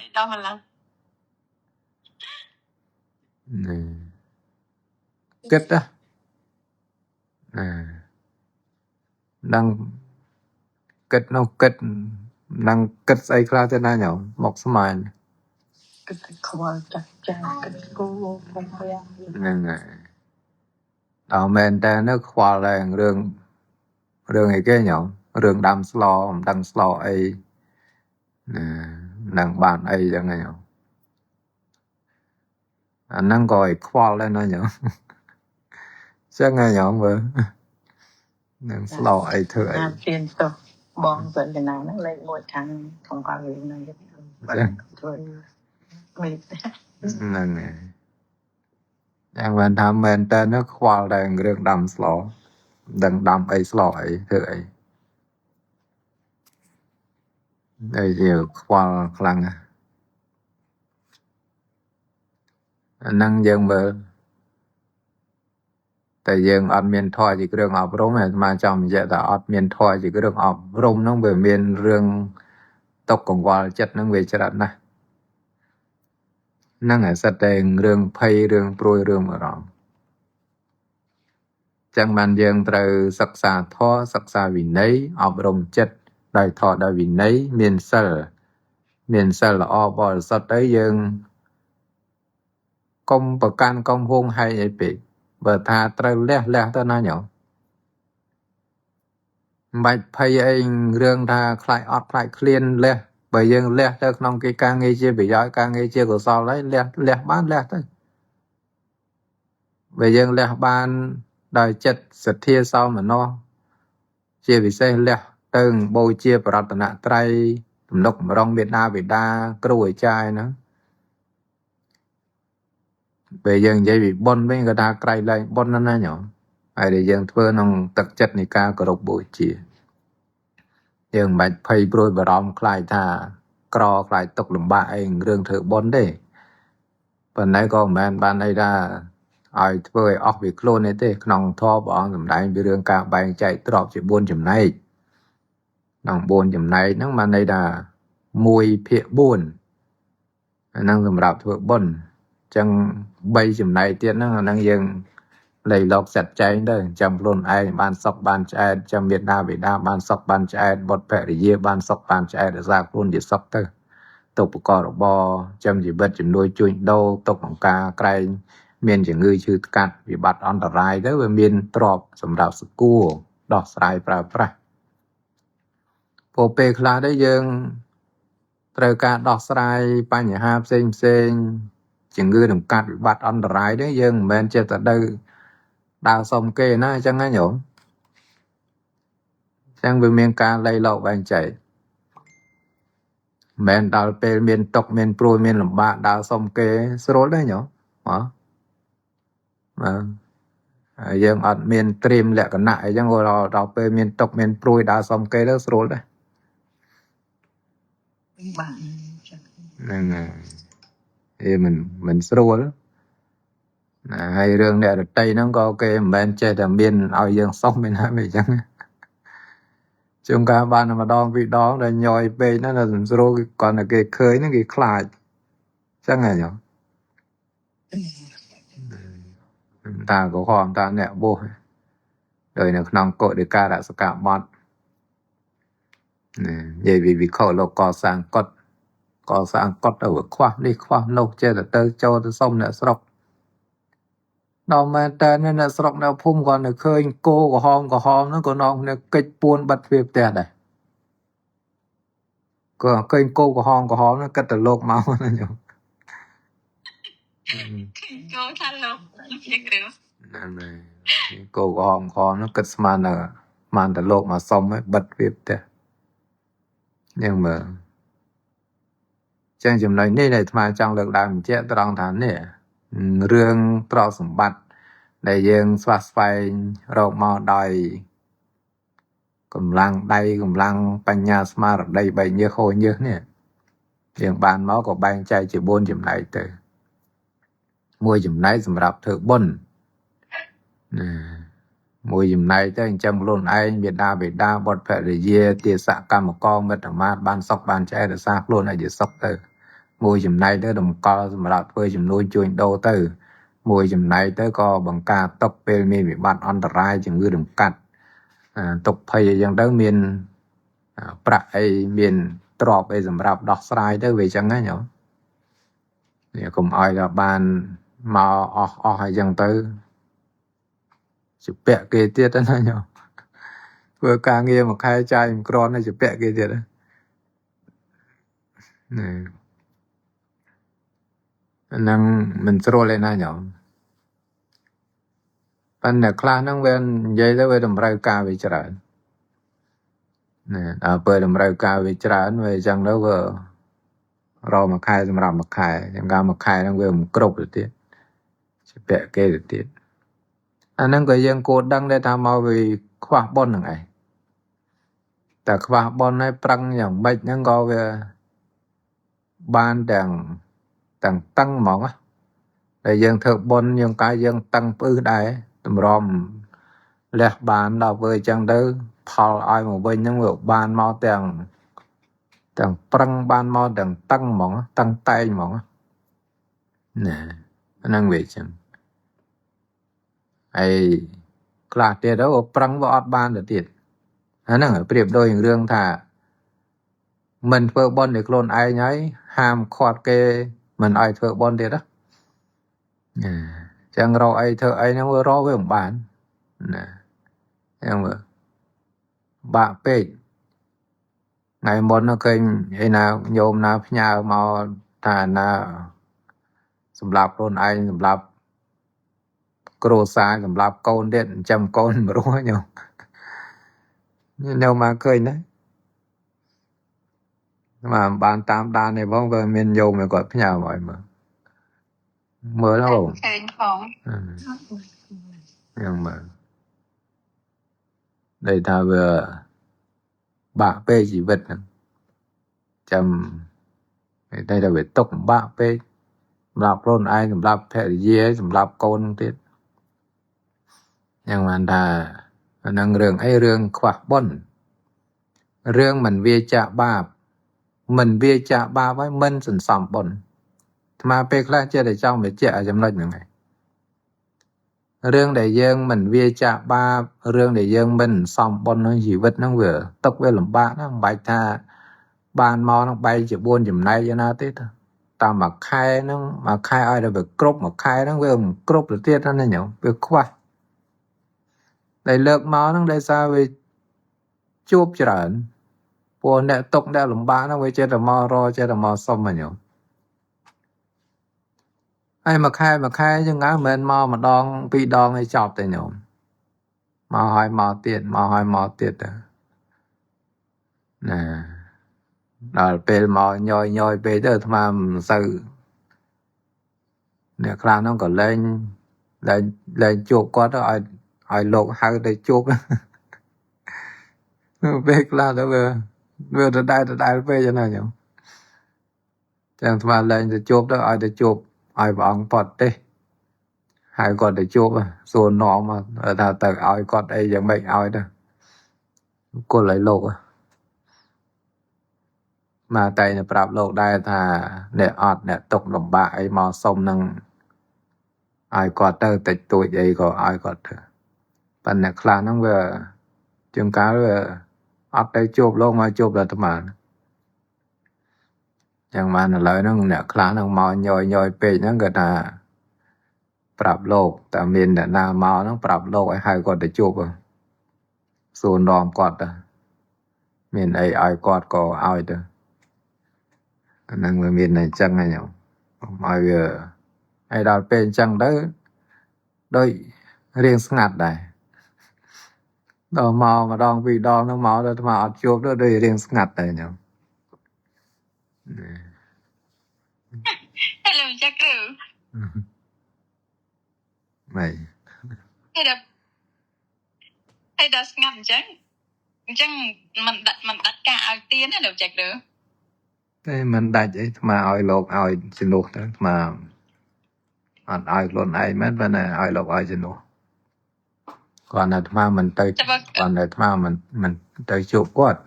kết á đang kết nó kết đang kết ấy ra thế nào nhỉ một số mày đó men ta nó khoa là rương ấy cái nhở rương đam slow ấy nàng bạn ấy chẳng ngày nhở năng gọi khoa lên nó nhở chắc ngày nhở mà nàng slow ấy thử ấy tiền to bong vẫn là nào nó lấy mỗi tháng không qua người này thôi mình năng này đang mình tham men ta nó khoa là rương đam slow đằng đam ấy slow ấy thử ấy đây giờ khoa khăn năng dân mà tại dân ọt miền thôi chỉ cái đường ọp rôm này mà chồng vậy là ọt miền thôi chỉ cái đường ọp rôm nó về miền rương tộc còn qua chất nó về chất này năng ở sát đèn rương phay rương prôi rương ở đó chẳng bàn dân từ sắc xa thọ sắc xa vì nấy ọp rôm chất đại thọ đại vì nấy miền sơ là ọp bò sát tới dân công bậc can công hôn hay vậy bị và tha từ lẹ tới na nhỏ bạch phay anh rương tha khai ọt khai clean lẹ bởi dân lẹ tới trong cái ca nghe chia bị giỏi ca nghe chia của sau lấy lẹ bán lẹ tới bởi dân lẹ ban đời chất sật thia sau mà nó chia bị xe lẹ từng bôi chia bạc nạ trai lúc mà rong Việt Nam cối chai nữa bởi dân dây bị bon với người ta cày lại bon nó nhỏ ai để dân thưa nông特chất này ca có độc bôi chia dân bạch phay bôi bà rong khai tha cro khai tục lùm bạ anh rương thử bon đấy phần này có mẹn ban này ra ai thưa ọc bị clone này thế nông thọ bỏ lùm đại bị rương ca bay chạy trọp chỉ buôn chùm này nông buôn chùm này nó mà này là mùi phệ buồn năng lùm rạp thưa bon chẳng bay chùm này tiết nó năng dân lấy lọc chặt cháy đó chăm luôn ai ban sọc ban chạy chăm Việt Nam ban sọc ban chạy bột bẹ để dê ban sọc ban chạy để ra luôn để sọc thôi tục cò bò chăm gì bật chim nuôi chui đâu tụcของca cày miền chỉ người chưa cắt vì bắt on the ride đó về miền trọp sầm đào school đọt sai pra phổ bê khla đấy dân trời ca đọt sai ba nhà ha xem chỉ người đừng cắt bị bắt on the ride đấy dân men chết ở đây đào xong kê nó chẳng ai nhổn chẳng vì miền ca lây lậu vàng chạy men đào pe miền tộc miền prôi miền làm bạn đào xong kê srol đấy nhổn hả dân ở miền trim lẹ còn nại chẳng ngồi đào pe miền tộc miền prôi đào xong kê đó srol đấy bạn nên thì mình srol hay rương này ở Tây nó có cái men chơi là miền ao dương sông bên hai vậy chẳng chúng ta ban mà đong vị đó là nhoi về nó là rồi còn là cái khơi nó cái khai chắc ngày nhở ta có hòm ta nẹo bô đời là nòng cội để ca đã cả bọn vậy vì khẩu lộc cò sang cọt ở khoa đi khoa lâu chơi là tơ cho tới sông nẹo sọc đó mà ta nên là sọc nào phun còn là khơi cô của hòm nó còn nòng là kịch buôn bật việc tè này có kênh cô của hòm nó cất từ lộc máu nó nhở cô than lộc cô của hòm nó cất màn từ lộc mà xong ấy bật việc tè nhưng mà ចឹងចំណុចនេះដែលអាត្មាចង់លើកឡើងបញ្ជាក់ត្រង់ថានេះរឿងទ្រព្យសម្បត្តិដែលយើងស្វះស្វែងរកមកដោយកម្លាំងដៃកម្លាំងបញ្ញាស្មារតីបែកញើសហូរញើសនេះយើងបានមកក៏បែងចែកជា4ចំណែកទៅមួយចំណែកសម្រាប់ធ្វើបុណ្យណាមួយចំណែកទៅចិញ្ចឹមខ្លួនឯងមេដាបេដាបុត្រភរិយាទាសកម្មករមិត្តមាត្របានសុខបានចែករក្សាខ្លួនឲ្យជាសុខទៅមួយចំណែកទៅតម្កល់សម្រាប់ធ្វើចំនួនជួញដូរទៅមួយចំណែកទៅក៏បង្ការទុកពេលមានវិបត្តិអន្តរាយជំងឺរំកាត់ទុកភ័យអញ្ចឹងទៅមានប្រាក់អីមានទ្រព្យអីសម្រាប់ដោះស្រាយទៅវាអញ្ចឹងណាញោមនេះកុំឲ្យដល់បានមកអស់អញ្ចឹងទៅជាពាក់គេទៀតណាញោមធ្វើការងារមួយខែចាយមិនគ្រាន់ទេជាពាក់គេទៀតណាហ្នឹងមិនស្រួលទេណាញោមប៉ុន្តែខ្លះហ្នឹងវានិយាយទៅវាតម្រូវការវាច្រើនដល់ពេលតម្រូវការវាច្រើនវាអញ្ចឹងទៅវារកមួយខែសម្រាប់មួយខែយ៉ាងកាលមួយខែហ្នឹងវាមិនគ្រប់ទៅទៀតជាពាក់គេទៅទៀតអាហ្នឹងក៏យើងគួរដឹងដែរថាមកវាខ្វះបុណ្យហ្នឹងឯងតែខ្វះបុណ្យហើយប្រឹងយ៉ាងម៉េចហ្នឹងក៏វាបានទាំងតឹងហ្មងតែយើងធ្វើបុណ្យយើងកាយយើងតឹងផ្អឹសដែរតម្រាំលះបានដល់ពេលអញ្ចឹងទៅផលឲ្យមកវិញហ្នឹងវាបានមកទាំងប្រឹងបានមកទាំងតឹងហ្មងតឹងតែងហ្មងណាហ្នឹងវាអញ្ចឹងហើយខ្លះទៀតទៅប្រឹងវាអត់បានទៅទៀតអាហ្នឹងប្រៀបដូចរឿងថាមិនធ្វើបុណ្យឲ្យខ្លួនឯងហើយហាមឃាត់គេមិនឲ្យធ្វើបុណ្យទៀតណាចឹងរកអីធ្វើអីហ្នឹងវារកវាមិនបានណាចឹងវាបាក់ពេកថ្ងៃមុនឃើញឯណាញោមណាផ្ញើមកថាណាសម្រាប់ខ្លួនឯងសម្រាប់គ្រួសារសម្រាប់កូនទៀតចិញ្ចឹមកូនមិនរស់ញោមនៅមកឃើញណាមកបានតាមដាននេះផងក៏មានញោមគាត់ផ្ញើមកឲ្យមើលហ្នឹងឃើញផងយ៉ាងមើលដែលថាវាបាក់ពេកជីវិតហ្នឹងចាំតែតែវាຕົកបាក់ពេកសម្រាប់ខ្លួនឯងសម្រាប់ភរិយាសម្រាប់កូនទៀតយ៉ាងបានថាហ្នឹងរឿងអីរឿងខ្វះបុណ្យរឿងមិនវាចាកបាបមិនវាចាកបាបហើយមិនសន្សំបុណ្យអាត្មាពេលខ្លះចេះតែចង់បញ្ជាក់ចំណុចហ្នឹងឯងរឿងដែលយើងមិនវាចាកបាបរឿងដែលយើងមិនសំបុណ្យក្នុងជីវិតហ្នឹងវាຕົកវាលំបាកណាស់មិនបាច់ថាបានមកហ្នឹងបែកជា4ចំណែកយ៉ាងណាទេតាមមួយខែហ្នឹងមួយខែឲ្យតែវាគ្រប់មួយខែហ្នឹងវាមិនគ្រប់ទៅទៀតណាញោមវាខ្វះដែលលើកមកហ្នឹងដោយសារវាជួបច្រើនព្រោះអ្នកຕົកអ្នកលំបាកហ្នឹងវាចេះតែមករចេះតែមកសុំញោមហើយមួយខែចឹងហ្នឹងមិនមែនមកម្ដងពីរដងឲ្យចប់ទេញោមមកហើយមកទៀតមកហើយមកទៀតទៅណាដល់ពេលមកញយពេកទៅអាត្មាមិនសូវអ្នកខ្លះហ្នឹងក៏លែងជួបគាត់ទៅឲ្យលោកហៅទៅជួបពេលខ្លះទៅវាដដែលពេកណាញោមចឹងអាត្មាលែងទៅជួបទៅឲ្យទៅជួបឲ្យព្រះអង្គផុតទេហើយគាត់ទៅជួបសួរនាំថាទៅឲ្យគាត់អីយ៉ាងម៉េចឲ្យទៅគល់ឲ្យលោកមកតែប្រាប់លោកដែរថាអ្នកអត់អ្នកຕົកលំបាកអីមកសុំនឹងឲ្យគាត់ទៅតិចតួចអីក៏ឲ្យគាត់ទៅប៉ុន្តែខ្លះហ្នឹងវាជាងកាលវាអត់ទៅជួបលោកមកជួបអាត្មាយ៉ាងបានឥឡូវហ្នឹងអ្នកខ្លះហ្នឹងមកញយពេកហ្នឹងគាត់ថាប្រាប់លោកតែមានអ្នកណាមកហ្នឹងប្រាប់លោកឲ្យហៅគាត់ទៅជួបសួរនាំគាត់ទៅមានអីឲ្យគាត់ក៏ឲ្យទៅអាហ្នឹងវាមានតែអញ្ចឹងហ្នឹងឲ្យវាឲ្យដល់ពេលអញ្ចឹងទៅដូចរៀងស្ងាត់ដែរដល់មកម្ដងពីរដងហ្នឹងមកដល់អាត្មាអត់ជួបទៅដូចរៀងស្ងាត់ដែរញោម chắc rồi ไม่ hay đã ngầm chắc mình đặt cả ao tiên là đâu chắc được តែមិនដាច់អីអាត្មាឲ្យលោកឲ្យជំនួសទៅអាត្មាអត់ឲ្យខ្លួនឯងមែនប៉ុន្តែឲ្យលោកឲ្យជំនួសគាត់អាត្មាមិនទៅគាត់អាត្មាមិនទៅជួបគាត់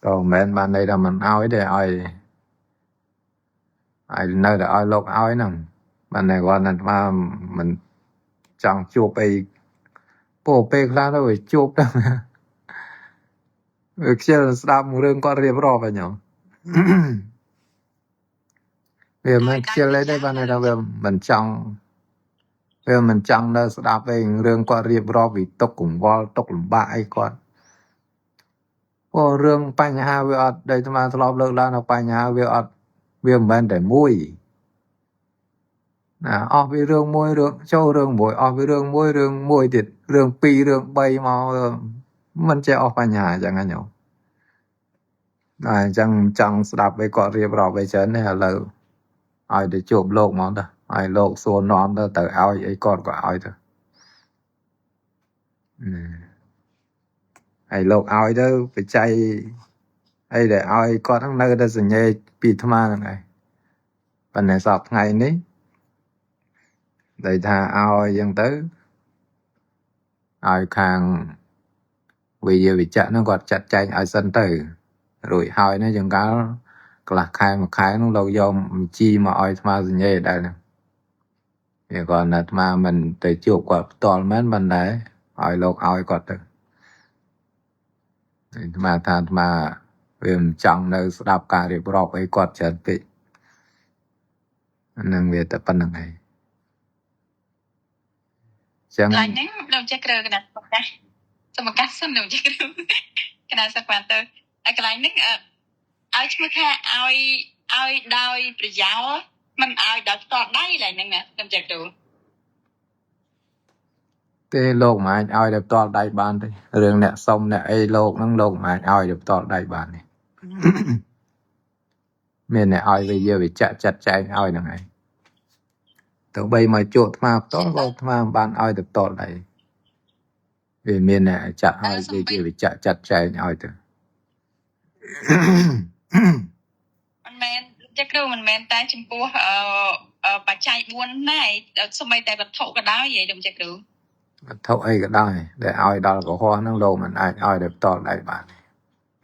ក៏មិនមែនបានន័យថាមិនឲ្យទេឲ្យនៅតែឲ្យលោកឲ្យហ្នឹងបានតែគាត់អាត្មាមិនចង់ជួបអីពេលខ្លះទៅជួបទៅខ្ជិលស្ដាប់រឿងគាត់រៀបរាប់ហ្នឹង វាមិនខ្ជិលទេបានតែវាមិនចង់នៅស្ដាប់ឯងរឿងគាត់រៀបរាប់ពីទុកកង្វល់ទុកលំបាកអីគាត់ព្រោះរឿងបញ្ហាវាអត់ដែលអាត្មាធ្លាប់លើកឡើងនៅបញ្ហាវាអត់វាមិនមែនតែមួយណាអស់ពីរឿងមួយរឿងចូលរឿងមួយអស់ពីរឿងមួយទៀតរឿងពីររឿង3មកមិនចេះអស់បញ្ហាអញ្ចឹងណាញោមអញ្ចឹងចង់ស្ដាប់ឯគាត់រៀបរាប់ឯច្រើននេះឥឡូវឲ្យទៅជួបលោកហ្មងទៅឲ្យលោកសួរនាំទៅឲ្យអីគាត់ក៏ឲ្យទៅហើយលោកឲ្យទៅបច្ច័យអីដែលឲ្យគាត់ហ្នឹងនៅតែសញ្ញេពីអាត្មាហ្នឹងឯងប៉ុន្តែសប្តាហ៍ថ្ងៃនេះដែលថាឲ្យអញ្ចឹងទៅឲ្យខាងវិយវិជ្ជៈហ្នឹងគាត់ចាត់ចែងឲ្យសិនទៅរួចហើយនេះចង្កាលកន្លះខែមួយខែហ្នឹងលោកយកបញ្ជីមកឲ្យអាត្មាសញ្ញេដែរហ្នឹងវាគាត់អាត្មាមិនទៅជួបគាត់ផ្ទាល់មែនប៉ុន្តែឲ្យលោកឲ្យគាត់ទៅអាត្មាថាអាត្មាវាមិនចង់នៅស្ដាប់ការរៀបរាប់អីគាត់ច្រើនពេកហ្នឹងវាតែប៉ុណ្្នឹងឯងចឹង lại nắng đâu chắc rồi cái này sao mà cắt xong đâu chắc rồi cái này sao quan tâm cái lại nắng ai chưa kha ai đau bị giáo mình ai đau to đây lại nắng nè đâu chắc rồi ទេលោកមិនអាចឲ្យដល់ផ្ទាល់ដៃបានទេរឿងអ្នកសុំអ្នកអីលោកហ្នឹងលោកមិនអាចឲ្យដល់ផ្ទាល់ដៃបានទេមានអ្នកឲ្យវាយកវិជ្ជៈចាត់ចែងឲ្យហ្នឹងឯងទៅបីមកជួបអាត្មាផ្ទាល់ក៏អាត្មាមិនបានឲ្យទៅផ្ទាល់ដៃវាមានអ្នកចាត់ឲ្យវាជាវិជ្ជៈចាត់ចែងឲ្យទៅ mình men chắc rồi mình men tay chim cua bà chạy buôn này xong rồi tay bật thổ cái đó vậy đâu chắc rồi វត្ថុអីក៏ដោយដែលឲ្យដល់កុហកហ្នឹងលោកមិនអាចឲ្យដល់ផ្ទាល់ដៃបាន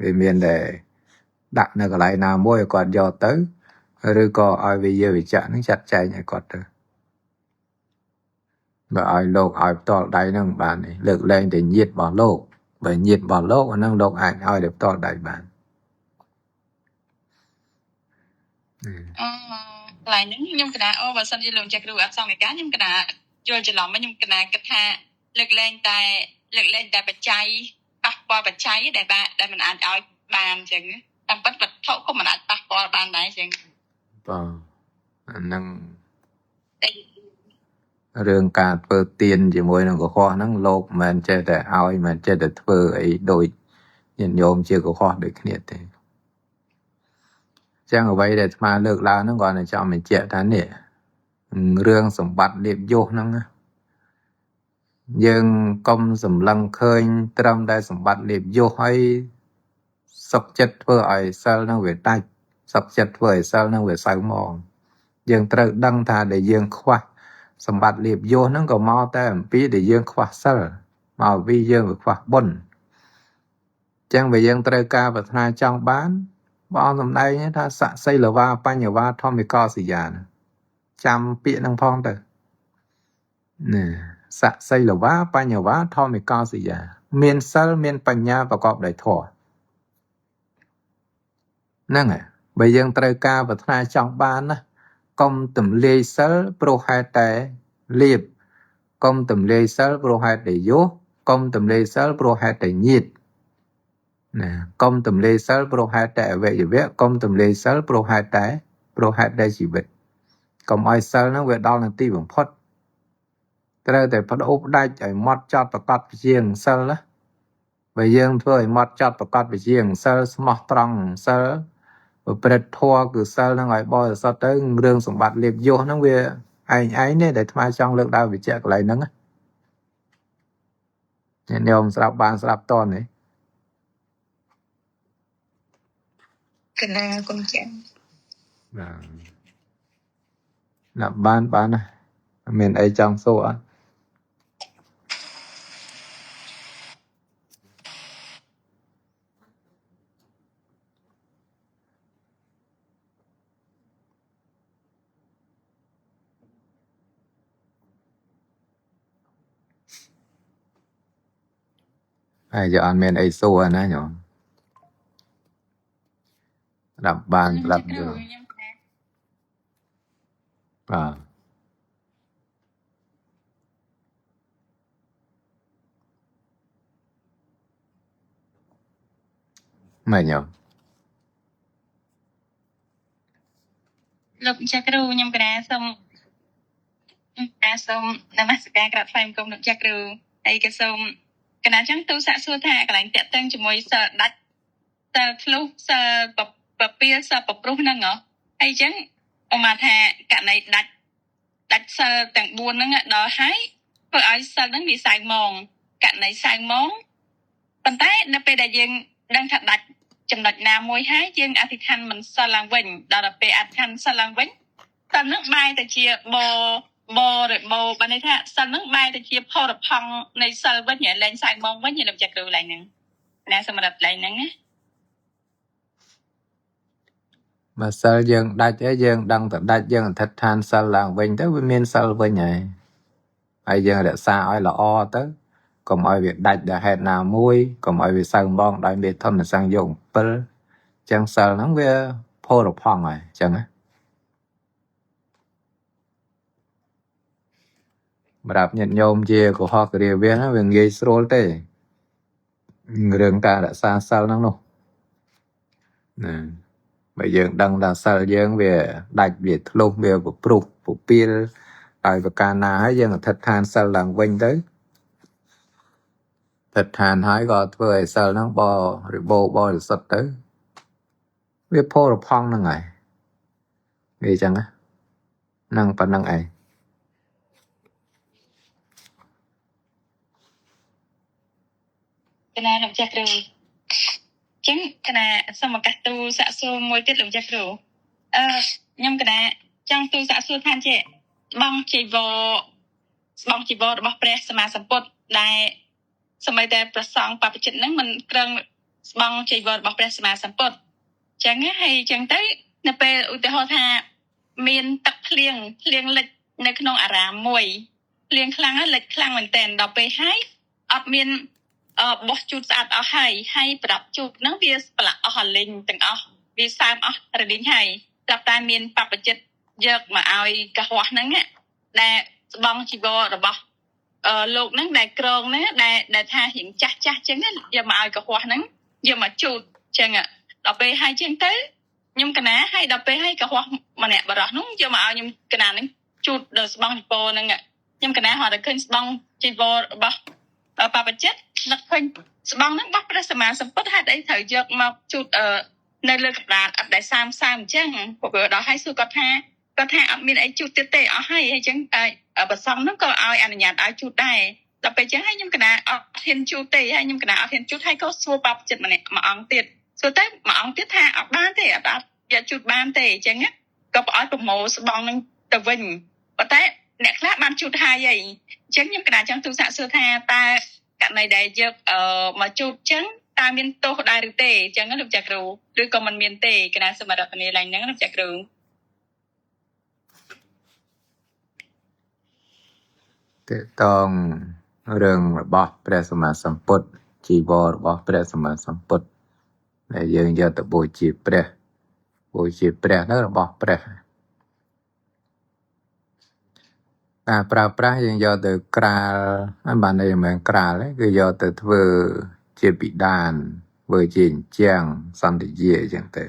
វាមានតែដាក់នៅកន្លែងណាមួយឲ្យគាត់យកទៅឬក៏ឲ្យវាយកវិជ្ជៈហ្នឹងចាត់ចែងឲ្យគាត់ទៅបើឲ្យលោកឲ្យផ្ទាល់ដៃហ្នឹងបានទេលើកលែងតែញាតិរបស់លោកបើញាតិរបស់លោកអាហ្នឹងលោកអាចឲ្យដល់ផ្ទាល់ដៃបាន lại những nhưng cái nào và xong đi luôn chắc rồi xong cái cá nhưng cái nào vô chỉ lòng mấy nhưng cái nào cái tha lực lên tại bạch chay bắt qua bạch chay để mình ăn ở bàn chừng tam bắt bạch thấu không mình ăn bắt qua bàn này chừng អាហ្នឹងរឿងការធ្វើទៀនជាមួយនឹងកុហកហ្នឹងលោកមិនចេះតែឲ្យមិនចេះតែធ្វើអីដូចញាតិញោមជាកុហកដូចគ្នាទេចឹងអ្វីដែលអាត្មាលើកឡើងហ្នឹងគាត់តែចង់បញ្ជាក់ថានេះរឿងសម្បត្តិលៀបយោហ្នឹងយើងកុំសម្លឹងឃើញត្រឹមតែសម្បត្តិលៀបយោហើយសុខចិត្តធ្វើឲ្យសិលហ្នឹងវាដាច់សុខចិត្តធ្វើឲ្យសិលហ្នឹងវាសៅហ្មងយើងត្រូវដឹងថាដែលយើងខ្វះសម្បត្តិលៀបយោហ្នឹងក៏មកតែអំពីដែលយើងខ្វះសិលមកពីយើងវាខ្វះបុណ្យចឹងបើយើងត្រូវការប្រាថ្នាចង់បានបងអង្គសម្ដែងថាសក្សីលវាបញ្ញវាធម្មិកោសយានចាំពាក្យហ្នឹងផងទៅណាសក្សីលវាបញ្ញវាធម្មិកោសយាមានសិលមានបញ្ញាប្រកបដោយធម៌ហ្នឹងហើយបើយើងត្រូវការប្រាថ្នាចង់បានណាកុំទម្លាយសិលព្រោះហេតុតែលៀបកុំទម្លាយសិលព្រោះហេតុតែយោកុំទម្លាយសិលព្រោះហេតុតែញាតិណាកុំទម្លាយសិលព្រោះហេតុតែអវយវៈកុំទម្លាយសិលព្រោះហេតុតែជីវិតកុំឲ្យសិលហ្នឹងវាដល់នាទីបំផុតត្រូវតែបដូរផ្ដាច់ឲ្យម៉ត់ចត់ប្រកបវិជាងសិលណាបើយើងធ្វើឲ្យម៉ត់ចត់ប្រកបវិជាងសិលស្មោះត្រង់សិល ប្រព្រឹត្តធម៌គឺសិលហ្នឹងឲ្យបរិសុទ្ធទៅរឿងសម្បត្តិលៀបយសហ្នឹងវាឯងនេះដែលថ្មចង់លើកដើរវិជ្ជាកន្លែងហ្នឹងអ្នកញោមស្ដាប់បានស្ដាប់តនេះ កណាគុំចាស់ បាទបានណាមានអីចង់សួរអត់ហើយgiờអត់មានអីសួរណាញោមស្ដាប់បានស្ដាប់យល់បាទមែនញោម លោកចាស់គ្រូខ្ញុំកណាសូមនមស្ការក្រាបថ្វាយបង្គំលោកចាស់គ្រូហើយក៏សូមកណាចឹងទូសាកសួរថាកន្លែងតាក់ទងជាមួយសិលដាច់សិលធ្លុះសិលពពាលសិលប្រព្រោះហ្នឹងហ៎ហើយចឹងអមថាករណីដាច់សិលទាំង4ហ្នឹងដល់ហើយធ្វើឲ្យសិលហ្នឹងវាសៅម៉ងករណីសៅម៉ងប៉ុន្តែនៅពេលដែលយើងដឹងថាដាច់ចំណុចណាមួយហើយយើងអធិដ្ឋានមិនសិលឡើងវិញដល់ពេលអធិដ្ឋានសិលឡើងវិញសិលហ្នឹងបែរទៅជាបបានន័យថាសិលហ្នឹងបែរទៅជាផលផង់នៃសិលវិញលែងសៅម៉ងវិញលោកចាស់គ្រូឡើងហ្នឹងណាសម្រាប់ឡើងហ្នឹងណាបើសិលយើងដាច់ហើយយើងដឹងតែដាច់យើងអធិដ្ឋានសិលឡើងវិញទៅវាមានសិលវិញហើយយើងរក្សាឲ្យល្អទៅកុំឲ្យវាដាច់ដោយហេតុណាមួយកុំឲ្យវាសៅម៉ងដោយមេធនសង្យោគ7ចឹងសិលហ្នឹងវាផលផង់ហើយចឹងណាសម្រាប់ញាតិញោមជាកុហកគ្រាវាវាងាយស្រួលទេរឿងការរក្សាសិលហ្នឹងនោះណាបើយើងដឹងថាសិលយើងវាដាច់វាធ្លុះវាប្រព្រោះពពាលហើយប្រការណាហើយយើងអធិដ្ឋានសិលឡើងវិញទៅអធិដ្ឋានហើយក៏ធ្វើឲ្យសិលហ្នឹងបរិសុទ្ធទៅវាផលផង់ហ្នឹងហើយវាចឹងណាហ្នឹងប៉ុណ្្នឹងឯងកណាលោកចាស់គ្រូចឹងកណាសូមឱកាសទូសាកសួរមួយទៀតលោកចាស់គ្រូខ្ញុំកណាចង់ទូសាកសួរថាជាស្បង់ជីវររបស់ព្រះសម្មាសម្ពុទ្ធដែលសម្បីតែប្រសងបព្វជិតហ្នឹងមិនក្រឹងស្បង់ជីវររបស់ព្រះសម្មាសម្ពុទ្ធចឹងហើយចឹងទៅនៅពេលឧទាហរណ៍ថាមានទឹកភ្លៀងលិចនៅក្នុងអារាមមួយភ្លៀងខ្លាំងហើយលិចខ្លាំងមែនតើដល់ពេលហើយអត់មានបោះជូតស្អាតអស់ហើយប្រដាប់ជូតហ្នឹងវាប្រឡាក់អស់អាលិញទាំងអស់វាសើមអស់រលីងហើយតែតែមានបព្វជិតយកមកឲ្យកុហកហ្នឹងដែលស្បង់ជីវររបស់លោកហ្នឹងដែលក្រងហ្នឹងដែលថារៀងចាស់ចឹងយកមកឲ្យកុហកហ្នឹងយកមកជូតចឹងដល់ពេលហើយចឹងទៅខ្ញុំកណាហើយដល់ពេលហើយកុហកម្នាក់បរោះហ្នឹងយកមកឲ្យខ្ញុំកណាហ្នឹងជូតដល់ស្បង់ជីវរហ្នឹងខ្ញុំកណាហត់តែឃើញស្បង់ជីវររបស់បព្វជិតនឹកឃើញស្បង់ហ្នឹងបោះព្រះសម្មាសម្ពុទ្ធហេតុអីត្រូវយកមកជូតនៅលើកណ្ដាលអត់ដែលសាមអញ្ចឹងព្រោះដល់ហើយសួរគាត់ថាអត់មានអីជូតទៀតទេអស់ហើយអញ្ចឹងប្រសងហ្នឹងក៏ឲ្យអនុញ្ញាតឲ្យជូតដែរដល់ពេលអញ្ចឹងហើយខ្ញុំកណាអត់ហ៊ានជូតទេហើយខ្ញុំកណាអត់ហ៊ានជូតហើយក៏សួរបព្វជិតម្នាក់មួយអង្គទៀតសួរទៅមួយអង្គទៀតថាអត់បានទេអត់យកជូតបានទេអញ្ចឹងក៏ឲ្យប្រមូលស្បង់ហ្នឹងទៅវិញប៉ុន្តែអ្នកខ្លះបានជូតហើយអញ្ចឹងខ្ញុំកណាចង់ទូសាកសួរថាតើករណីដែលយកមកជូតចឹងតើមានទោសដែរឬទេអញ្ចឹងលោកចាក់គ្រូឬក៏មិនមានទេកណាសមត្ថភាពឡើងហ្នឹងលោកចាក់គ្រូតេតងរឿងរបស់ព្រះសម្មាសម្ពុទ្ធជីវររបស់ព្រះសម្មាសម្ពុទ្ធដែលយើងយកទៅបូជាព្រះនោះរបស់ព្រះការប្រើប្រាស់យើងយកទៅក្រាលបានន័យមិនក្រាលទេគឺយកទៅធ្វើជាពិដានធ្វើជាអញ្ចឹងសន្តិយាអញ្ចឹងទៅ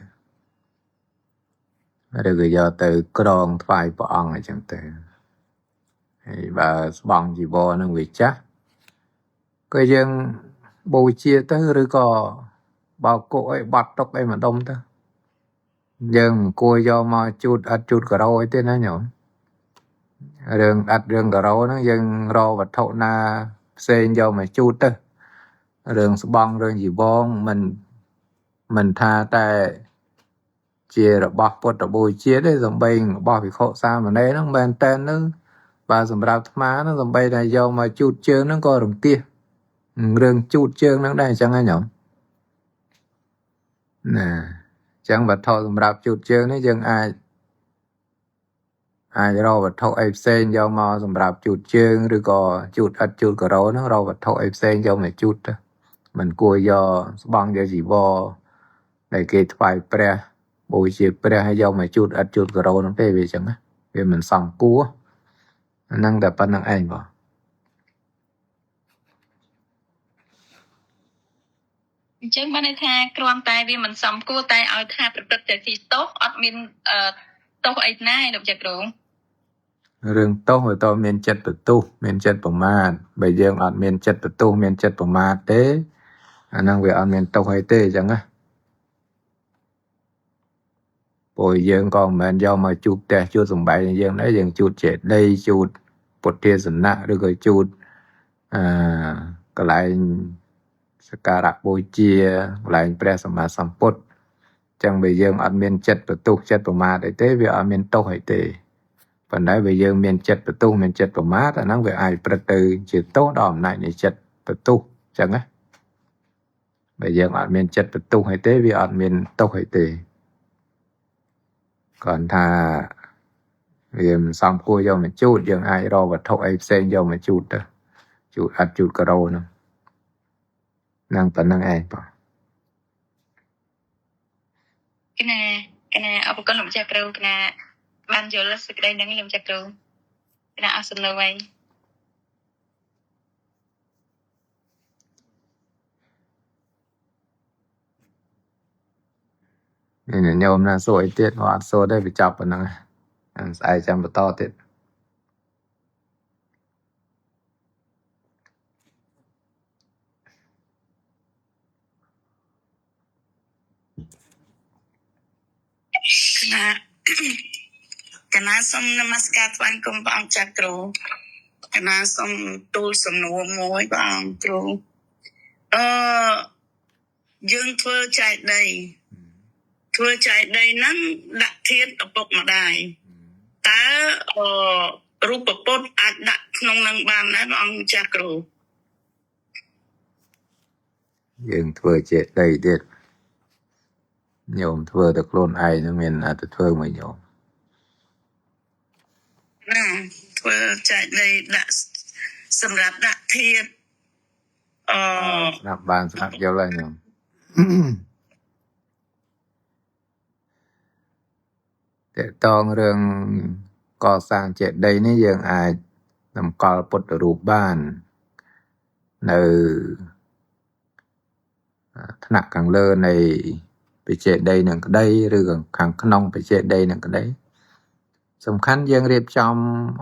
ឬក៏យកទៅក្រងថ្វាយព្រះអង្គអញ្ចឹងទៅហើយបើស្បង់ជីវរនឹងវាចាស់ក៏យើងបូជាទៅឬក៏បោកគក់ឲ្យបាត់ទុកអីម្ដុំទៅ dân cua do mà chút ắt chút cà rô ấy tên nó nhổ rừng cà rô nó dân rô vật thậu na xên do mà chút đó rừng bong rừng gì bong mình tha tại chia rồi bọc bột rồi bùi chia đấy dòng bay bọc thì khổ sao mà đây nó bên tên nó và dòng rau má nó dòng bay này do mà chút chương nó có đồng tia rừng chút chương nó đây chẳng ai nhổ nè chẳng vật thọ dòng rau chút chương nó dân ai rau vật thọ ép sen do mà dòng rau chút chương rồi có chút ắt chút cà rô nó rau vật thọ ép sen do mà chút mình cua do bong do gì bò để kê thoại pre bồi chia pre hay do mà chút ắt chút cà rô nó về chẳng á về mình xong cua năng đập năng anh vào អញ្ចឹងបានន័យថាគ្រាន់តែវាមិនសមគួរតែឲ្យថាប្រព្រឹត្តតែទីទោសអត់មានទោសអីណាឯលោកចក្រម រឿងទោសវាតមានចិត្តបន្ទោសមានចិត្តប្រមាទបើយើងអត់មានចិត្តបន្ទោសមានចិត្តប្រមាទទេអាហ្នឹងវាអត់មានទោសអីទេអញ្ចឹងណាព្រោះយើងក៏មិនមែនយកមកជួបផ្ទះជួបសំបែងយើងដែរយើងជួបចេតិយជួបពុទ្ធទេសនៈឬក៏ជួបកន្លែងសក្ការៈបូជាកន្លែងព្រះសម្មាសម្ពុទ្ធអញ្ចឹងបើយើងអត់មានចិត្តបន្ទោសចិត្តប្រមាទអីទេវាអត់មានទោសអីទេ ប៉ុន្តែបើយើងមានចិត្តបន្ទោសមានចិត្តប្រមាទអាហ្នឹងវាអាចព្រឹត្តទៅជាទោសដល់អំណាចនៃចិត្តបន្ទោសអញ្ចឹងណាបើយើងអត់មានចិត្តបន្ទោសអីទេវាអត់មានទោសអីទេគ្រាន់ថាវាមិនសមគួរយកមកជូតយើងអាចរកវត្ថុអីផ្សេងយកមកជូតទៅជូតអត់ជូតការ៉ូហ្នឹងហ្នឹងប៉ុណ្្នឹងឯងបង គណៈអបគុណលោកចក្រមគណៈបានយល់សេចក្តីហ្នឹងលោកចក្រមគណៈអសនវ័យ នេះញោមណាសួរអីទៀតមកអត់សួរទេវាចាប់ប៉ុណ្្នឹងស្អែកចាំបន្តទៀតគណៈសូមនមស្ការថ្វាយគុំព្រះអង្គចក្រមគណៈសូមទូលសំណួរមួយព្រះអង្គគ្រូយើងធ្វើចែកដីហ្នឹងដាក់ធាតុឪពុកម្ដាយតើរូបពុទ្ធអាចដាក់ក្នុងនឹងបានដែរព្រះអង្គចាស់គ្រូយើងធ្វើចេតិយទៀតញោមធ្វើតែខ្លួនឯងនឹងមានអត់ទៅធ្វើមួយញោម ណាធ្វើចែកដីដាក់សម្រាប់ដាក់ធាតុស្ដាប់បានស្ដាប់យល់ហើយញោមតើតងរឿងកសាងចេតិយនេះយើងអាចតម្កល់ពុទ្ធរូបបាននៅថ្នាក់ខាងលើនៃបច្ចេកដីនឹងក្តីឬខាងក្នុងបច្ចេកដីនឹងក្តីសំខាន់យើងរៀបចំ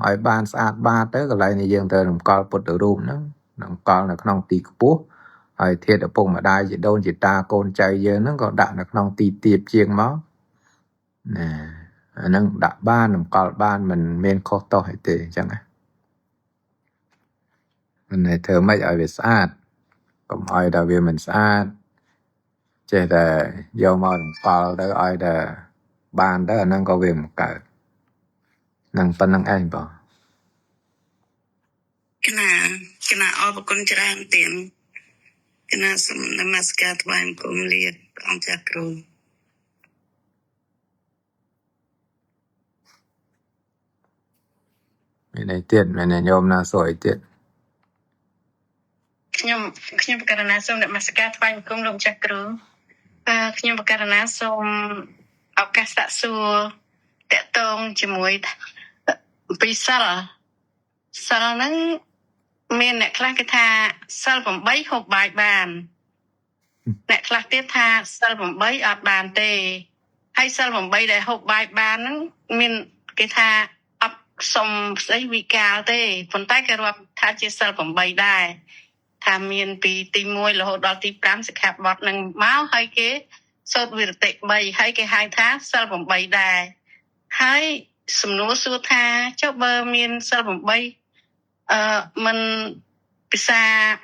ឲ្យបានស្អាតបាតទៅកន្លែងនេះយើងត្រូវតម្កល់ពុទ្ធរូបហ្នឹងតម្កល់នៅក្នុងទីខ្ពស់ហើយធាតុឪពុកម្ដាយជីដូនជីតាកូនចៅយើងហ្នឹងក៏ដាក់នៅក្នុងទីទាបជាងមកណាអាហ្នឹងដាក់បានតម្កល់បានមិនមានខុសទោសអីទេអញ្ចឹងណាមិនឲ្យធ្វើម៉េចឲ្យវាស្អាតកុំឲ្យតែវាមិនស្អាតចេះតែយកមកតម្កល់ទៅឲ្យតែបានទៅអាហ្នឹងក៏វាមិនកើតនឹងប៉ុណ្្នឹងឯងបង គណៈអរគុណច្រើនទៀតគណៈសូមនមស្ការថ្វាយគុំលាព្រះអង្គចាស់គ្រូមានអីទៀតមានញោមណាសួរអីទៀតខ្ញុំបកករណាសូមនមស្ការថ្វាយគុំលោកចាស់គ្រូខ្ញុំបកករណាសូមឱកាសសាកសួរតកតងជាមួយពីសិលហ្នឹងមានអ្នកខ្លះគេថាសិល8ហូបបាយបានអ្នកខ្លះទៀតថាសិល8អត់បានទេហើយសិល8ដែលហូបបាយបានហ្នឹងមានគេថាអត់សុំស្អីវិកាលទេប៉ុន្តែគេរាប់ថាជាសិល8ដែរថាមានពីទី1រហូតដល់ទី5សិក្ខាបទនឹងមកហើយគេ សូត្រវិរតិ3ហើយគេហៅថាសិល8ដែរហើយសំណួរសួរថាចុះបើមានសិល8មិនពិសា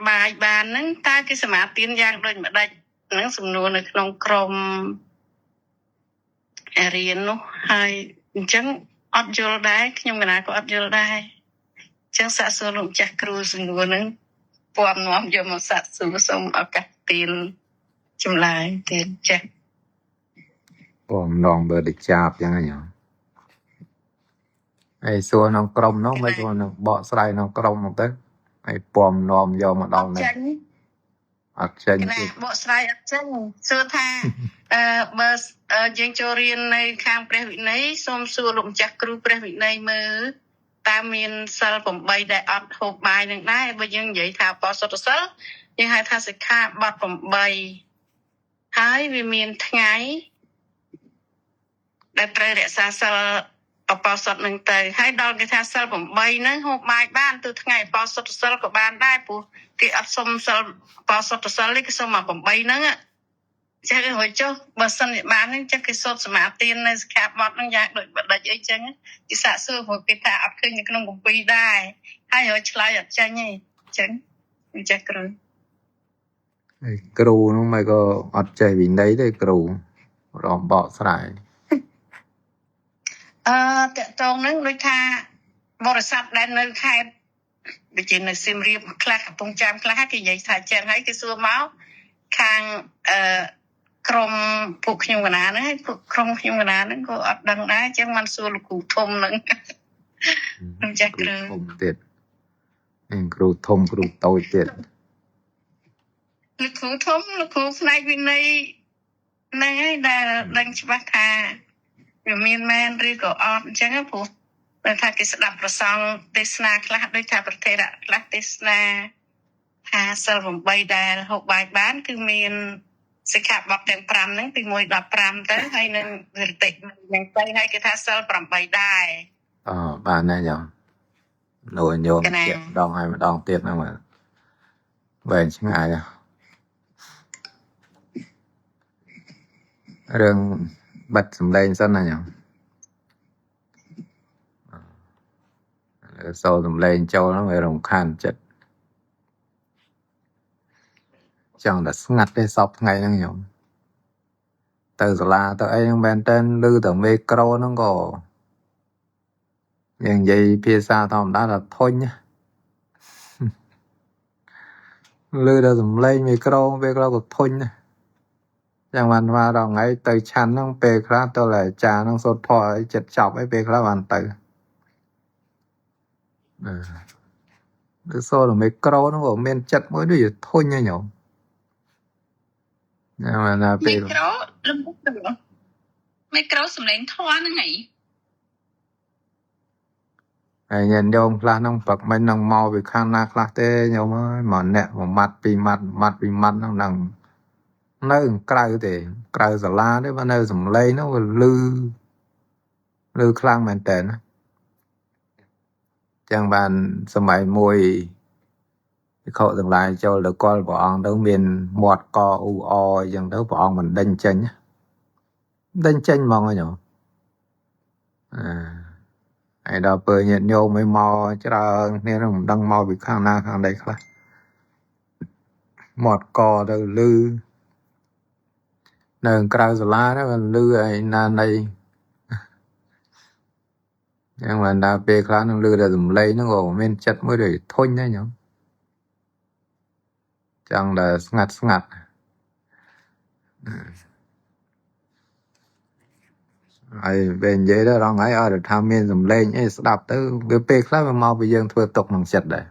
បាយបានហ្នឹងតើគេសមាទានយ៉ាងដូចម្ដេចហ្នឹងសំណួរនៅក្នុងក្រុមរៀននោះហើយអញ្ចឹងអត់យល់ដែរខ្ញុំកណាក៏អត់យល់ដែរអញ្ចឹងសាកសួរលោកម្ចាស់គ្រូសំណួរហ្នឹងពំនាំយកមកសាកសួរសូមឱកាសទានចម្លើយទានចាស់ Bom nong bơ để chạp chẳng ai nhở. Ai xua nong crom nó mấy con bọ sài nong crom một tết. Ai bom nong vô mà đau này. Ất chanh គណៈបកស្រាយអត់ចឹងសួរថាបើយើងចូលរៀននៅខាងព្រះវិន័យសូមសួរលោកម្ចាស់គ្រូព្រះវិន័យមើលតើមានសិល8ដែលអត់ហូបបាយនឹងដែរបើយើងនិយាយថាបោសុទ្ធសិលយើងហៅថាសិក្ខាបទ8ហើយវាមានថ្ងៃដែលត្រូវរក្សាសិលអបោសុទ្ធនឹងទៅហើយដល់គេថាសិល8ហ្នឹងហូបបាយបានទោះថ្ងៃអបោសុទ្ធសិលក៏បានដែរព្រោះគេអត់សុំសិលអបោសុទ្ធសិលនេះគេសុំមក8ហ្នឹងចាគេហៅចុះបើសិនជាបានហ្នឹងចាគេសូត្រសមាទាននៅសិក្ខាបទហ្នឹងយ៉ាងដូចបដិចអីចឹងគេសាកសួរព្រោះគេថាអត់ឃើញនៅក្នុងគម្ពីរដែរហើយរកឆ្លើយអត់ចាញ់ទេអញ្ចឹងវាចេះគ្រូ Ai cừu nó mày có ất chạy vì đấy đấy cừu. Rõm bọ sài. តកតងហ្នឹងដូចថាបរិស័ទដែលនៅខេត្តដូចជានៅសៀមរាបខ្លះកំពង់ចាមខ្លះគេនិយាយថាចឹងហើយគេសួរមកខាងក្រុមពួកខ្ញុំកណាហ្នឹងហើយពួកក្រុមខ្ញុំកណាហ្នឹងក៏អត់ដឹងដែរចឹងមិនសួរលោកគ្រូធំហ្នឹងខ្ញុំចាស់គ្រូ Thôm tiệt. Anh cừu thôm cừu tôi tiệt. លោកគ្រូធំលោកគ្រូផ្នែកវិន័យហ្នឹងហើយដែលដឹងច្បាស់ថាវាមានមែនឬក៏អត់អញ្ចឹងព្រោះតែថាគេស្ដាប់ប្រសងទេសនាខ្លះដូចថាប្រធេរៈខ្លះទេសនាថាសិល8ដែលហូបបាយបានគឺមានសិក្ខាបទទាំង5ហ្នឹងពី1ដល់5ទៅហើយនឹងវិរតិហ្នឹងទៅហើយគេថាសិល8ដែរ Bạn này nhở. Nồi nhôm tiệt. Đong hay mà đong tiệt nào mà. Về chứ ngại nhở. Rừng bật sầm lên sân này nhở. Sâu sầm lên châu nó mới rồng khan chất. Chẳng là ngặt cái sọc ngay năng nhở. Từ là từ ấy bên trên lư từ micro nó có. Nhưng vậy phía xa thòm đã là thôi nhá. Lư đã sầm lên micro có thôi nhá. Chẳng bàn hoa đó ngay từ chăn nó bê khá tôi là trà nó sốt thoi chật chọc ấy bê khá bàn từ. Được xô là micro nó có men chất mỗi đứa thôi nhá nhổ. Nhưng mà là bê micro សំឡេងធន់ហ្នឹងហី Nhìn vô là nó bật mình nó màu vì khăn nạc lạc thế nhau mới mà nẹ mà mặt vì mặt nó nặng nơi cày thì cày giả la đấy mà nơi dùng lấy nó lư khăn màn tên chẳng bàn sớm mày mùi khẩu từng lại cho được con bỏ ông đâu miền mọt co u o chẳng đâu bỏ ông mình đánh chanh mong rồi nhở ai đó bơi nhận nhô mới mò chứ là nên nó đang mò vì khang na khang đây khá mọt cò đâu lư nâng cao giả la đó lư ấy na đây nhưng mà đã bê khá nó lư đã dùng lấy nó gồm men chất mới để thôi nhá nhở chẳng là ngặt ai bên dưới đó đang ấy ở được tham miên dùng lên ấy đạp tới cái bê khá mà mau bị dân thưa tục nòng chật đấy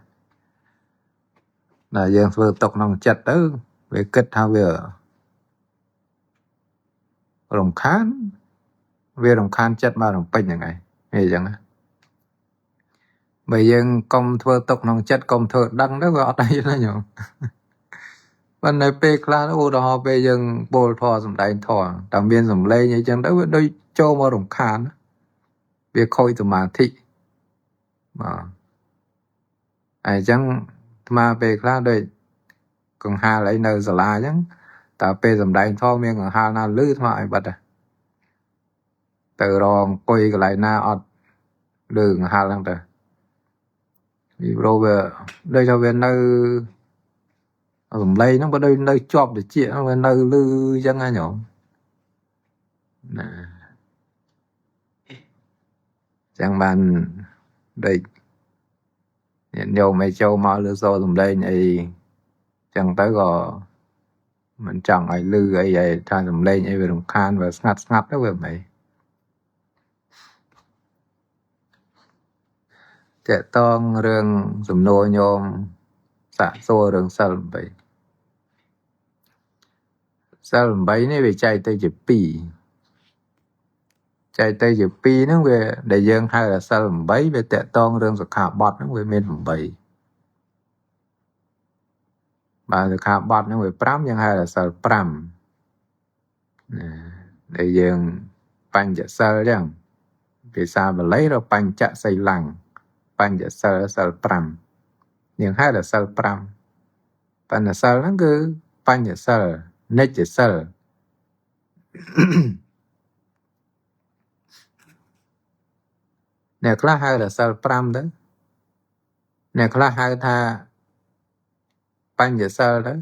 là dân thưa tục nòng chật tới về kết thao về đồng khán chất mà đồng pin như này nghe chẳng á bây giờ công thưa tục nòng chất công thưa đăng đó gọi đây là nhở bên này bê khá nó đó bây giờ bồ thò dùng đánh thò tạm biên dùng lên như chẳng đó đôi cho mà đồng khán việc khôi từ mà thị mà ai chẳng mà bê khá đây còn hà lấy nơi giả la chẳng ta pe sầm đại thong miệng ở hà na lư thọ ai bật à từ rong quay cái lại na ọt đường hà lăng trời vì rồi về đây cho về nơi ở đây nó có đây nơi chọp để chuyện nó về nơi lư dân ai nhỏ nè chẳng bàn đây nhận nhiều mấy châu mà lư so tầm đây này chẳng tới gò mình chẳng ai lư ấy vậy than tầm đây ấy về đồng khan và ngặt ngặt đó về mày trẻ tông rừng sầm nô nhôm xạ xô rừng sầm bảy này về chạy tới chụp pì chạy tới chụp pì nó về đại dương hay là sầm bảy về trẻ tông rừng sạc hạ bọt nó về miền sầm bảy mà sạc hạ bọt nó về pram nhưng hay là sầm pram đại dương banh chợ sơ chẳng vì sao mà lấy ra banh chợ xây lằng banh chợ sơ pram nhưng hay là sơ pram banh chợ sơ nó cứ banh chợ sơ nết chợ sơ nè khá hay là sơ pram đó nè khá hay tha banh chợ sơ đó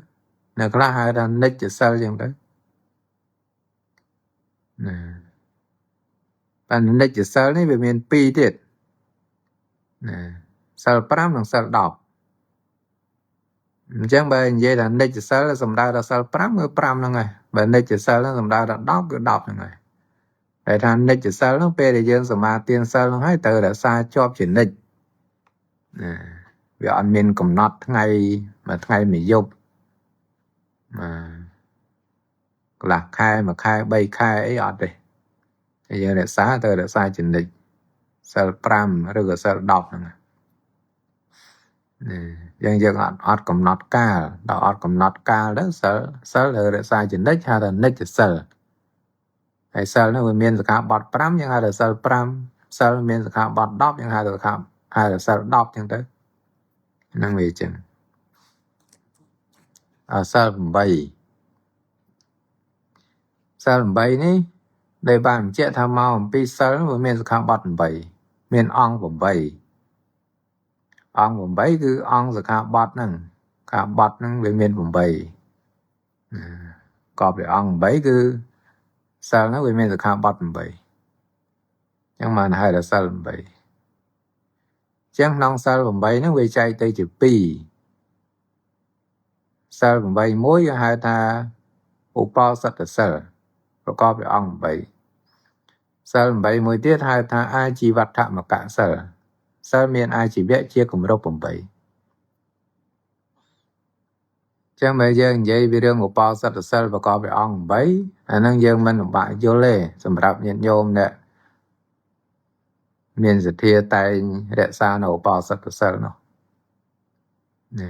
nè khá hay là nết chợ sơ chẳng đó nè banh nết chợ sơ này về miền pi tiệt nè sơ pram là sơ đọc chẳng bởi vậy là nết chợ sơ là sầm đau là sơ pram người pram là ngay và nết chợ sơ là sầm đau là đọc cái đọc là ngay để thành nết chợ sơ nó pe để dân sầm ma tiên sơ nó hay từ đã xa cho chuyện nết vì anh mình cũng nót ngày mà ngày mình dục mà là khai bay khai ấy ọt đây bây giờ để xá từ đã xa chuyện nết sơ pram rồi có sơ đọc này dân dân ọt cũng nót ca đó ọt cũng nót ca đó sơ là để xa chuyện nết hay là nết chợ sơ hay sơ nó miền sạc hạ bọt pram nhưng hay là sơ pram sơ miền sạc hạ bọt đọc nhưng hay là sơ đọc nhưng tới năng về chừng sơ bảy ní đây bạn chạy tham mau pi sơ với miền sạc hạ bọt bảy miền ong bảy cứ ong sạc hạ bọt năng về miền bảy có về ong bảy cứ sơ nó về miền sạc hạ bọt bảy nhưng mà hay là sơ bảy chẳng nông sơ bảy nó về chạy tới chữ pi sơ bảy mối hai ta upo sat sơ và có về ong bảy sơ bảy mối tiết hai ta ai chỉ vật thạ mà cả sơ miền ai chỉ biết chia cùng rốt bảy chẳng bây giờ vậy vì đường upo sat sơ và có về ong bảy năng dân mình bại vô lê sầm rạp nhận nhôm nè miền dịch thia tay để xa nổ bò sắt sơ nó nè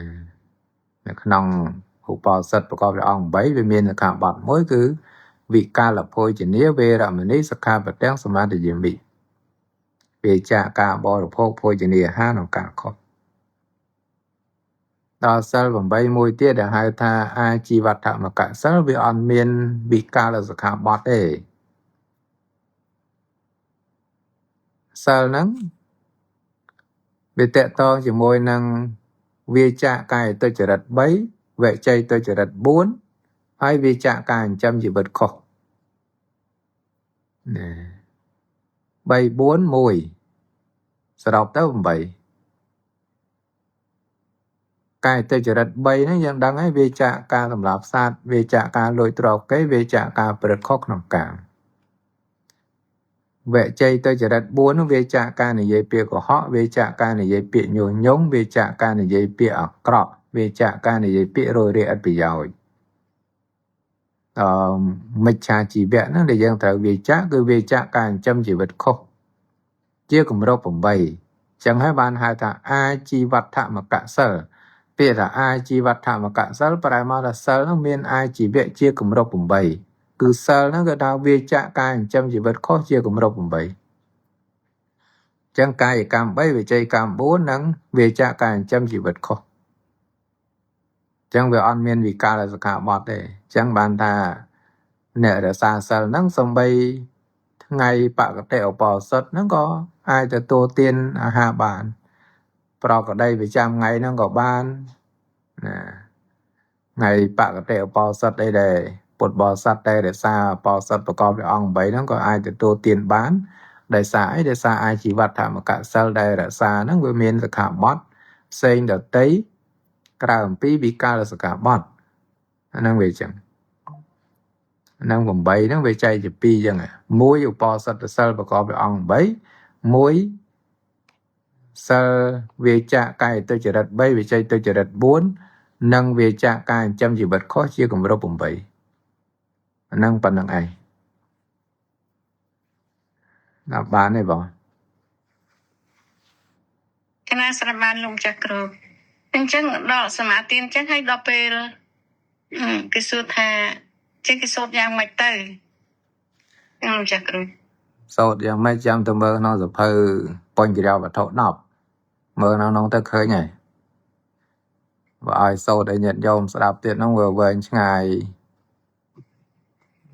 nòng hủ bò sắt và có về ong bấy về miền là cả bọt mỗi cứ vị ca lập phôi chỉ nia về là mình ấy sắc ca bật đen xem để diễm bị về cha ca bò được phôi chỉ nia ha nó cả khó đó sơ và bay môi tiết để hai tha ai chi vật thạ mà cả sơ về on miền vị ca là sắc ca bọt đấy sơ nắng vì tệ to chỉ môi năng vi chạ cài tôi chỉ đặt bấy vệ chay tôi chỉ đặt 4 hay vi chạ cài trăm chỉ bật khổ bay 4 mùi sẽ đọc tới 7 cài tôi chỉ đặt bay nóยังดังให้vi chạ ca tầm lạp sát vi chạ ca lôi trọc cái vi chạ ca bật khóc nằm cảm vệ chay tôi chỉ đặt 4 về chạ ca này dây pia của họ về chạ ca này dây pia nhiều nhống về chạ ca này dây pia ở cọ về chạ ca này dây pia rồi để ăn bị giàu mịch cha chỉ vẽ nó để dân thở về chạ cứ về chạ ca chăm chỉ vật khô chia cùng rau phẩm bày chẳng hay ban hai thằng ai chi vật thạ mà cả sở pia là ai chi vật thạ mà cả sở phải mà là sở nó miền ai chỉ vẽ chia cùng rau phẩm bày cứ sơ nó cái đau về chạ ca chăm chỉ vật khó chia cùng rau phẩm bày chẳng cài cam 7 về chay cam 4 nắng về chạ ca chăm chỉ vật khó ចឹងវាអត់មានវិកាលសកាបត់ទេចឹងបានថាអ្នករសាសិលហ្នឹងសំបីថ្ងៃបកតិឧបោសថហ្នឹងក៏អាចទទួលទានអាហារបានប្រកដីប្រចាំថ្ងៃហ្នឹងក៏បានណាថ្ងៃបកតិឧបោសថអីដែរពុទ្ធបរិស័ទតែរសាឧបោសថប្រកបដោយអង្គ8ហ្នឹងក៏អាចទទួលទានបានដោយសារអីដោយសារអាជីវធម្មកសិលដែលរក្សាហ្នឹងវាមានសិក្ខាបទផ្សេងដទៃក្រៅអំពីវិកាលសិក្ខាបទអាហ្នឹងវាចឹងហ្នឹង8ហ្នឹងវាចែកជា2ចឹងមួយឧបោសថសិលប្រកបដោយអង្គ8មួយសិលវាចាកកាយទុច្ចរិត3វិជ័យទុច្ចរិត4និងវាចាកការចិញ្ចឹមជីវិតខុសជាគម្រប់8អាហ្នឹងប៉ុណ្្នឹងឯងដល់បានទេបងកណាស្របានលោកម្ចាស់គ្រូអញ្ចឹងដល់សមាទានអញ្ចឹងឲ្យដល់ពេលគេសួរថាចេះគេសូត្រយ៉ាងម៉េចទៅលោកម្ចាស់គ្រូសូត្រយ៉ាងម៉េចចាំទៅមើលក្នុងសភៅបញ្ញកិរិយាវត្ថុ10មើលក្នុងទៅឃើញហើយបើឲ្យសូត្រឲ្យញាតិញោមស្ដាប់ទៀតហ្នឹងវាវែងឆ្ងាយ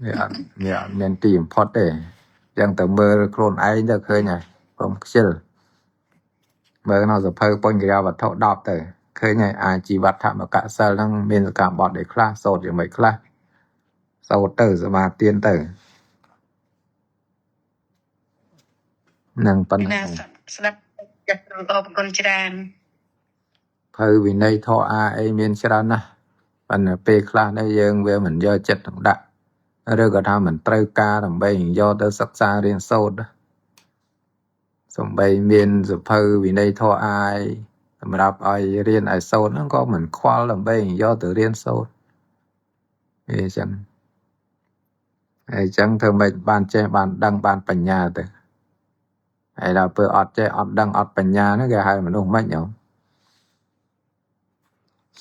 វាអត់មានទីបំផុតទេចឹងទៅមើលខ្លួនឯងទៅឃើញហើយកុំខ្ជិលមើលក្នុងសភៅបញ្ញកិរិយាវត្ថុ10ទៅឃើញហើយអាជីវធម្មកសិលហ្នឹងមានសកម្មបត្តិអីខ្លះសូត្រយ៉ាងម៉េចខ្លះសូត្រទៅសមាទានទៅនឹងប៉ុណ្ណឹងស្ដាប់ចាស់គ្រូអរគុណច្រើនភៅវិន័យធម៌អាអីមានច្រើនណាស់ប៉ុន្តែពេលខ្លះនេះយើងវាមិនយកចិត្តទុកដាក់ឬក៏ថាមិនត្រូវការដើម្បីយកទៅសិក្សារៀនសូត្រសំបីមានសភៅវិន័យធម៌អាយសម្រាប់ឲ្យរៀនឲ្យសូត្រហ្នឹងក៏មិនខ្វល់ដើម្បីយកទៅរៀនសូត្រវាអញ្ចឹងហើយអញ្ចឹងធ្វើម៉េចបានចេះបានដឹងបានបញ្ញាទៅហើយដល់ពេលអត់ចេះអត់ដឹងអត់បញ្ញាហ្នឹងគេហៅមនុស្សមិនហ៎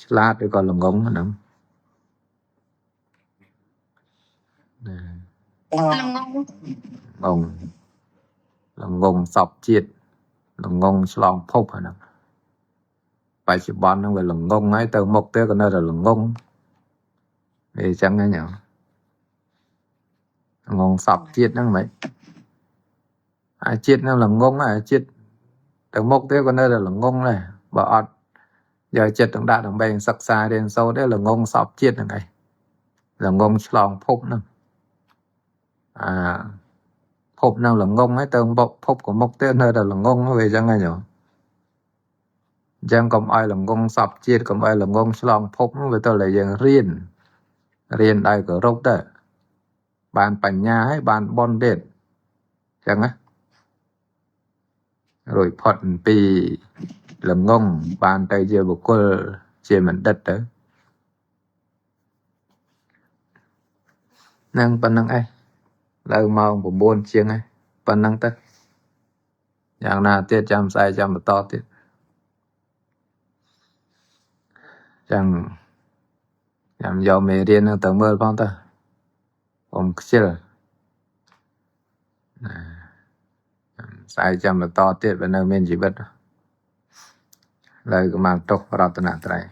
ឆ្លាតឬក៏ល្ងងហ្នឹងល្ងងសពជាតិល្ងងឆ្លងភពហ្នឹងបច្ចុប្បន្នហ្នឹងវាល្ងងហើយទៅមុខទៅក៏នៅតែល្ងងវាអញ្ចឹងហ្នឹងល្ងងសពជាតិហ្នឹងមិនអាជាតិហ្នឹងល្ងងអាជាតិទៅមុខទៅក៏នៅតែល្ងងដែរបើអត់យកចិត្តទុកដាក់ដើម្បីសិក្សារៀនសូត្រទេល្ងងសពជាតិហ្នឹងឯងល្ងងឆ្លងភពហ្នឹងភពហ្នឹងល្ងងហើយទៅភពក៏មុខទៅនៅតែល្ងងវាអញ្ចឹងហ្នឹងអញ្ចឹងកុំឲ្យល្ងងសពជាតិកុំឲ្យល្ងងឆ្លងភពហ្នឹងវាទៅតែយើងរៀនដោយគោរពទៅបានបញ្ញាហើយបានបុណ្យទៀតអញ្ចឹងណារួចផុតពីល្ងងបានទៅជាបុគ្គលជាបណ្ឌិតទៅនឹងប៉ុណ្្នឹងឯងលើម៉ោង9ជាងឯងប៉ុណ្្នឹងទៅយ៉ាងណាទៀតចាំស្អែកចាំបន្តទៀតចឹងចាំយកមេរៀនហ្នឹងទៅមើលផងទៅកុំខ្ជិលស្អែកចាំបន្តទៀតបើនៅមានជីវិតលើកម្លាំងទុក្ខរតនត្រ័យ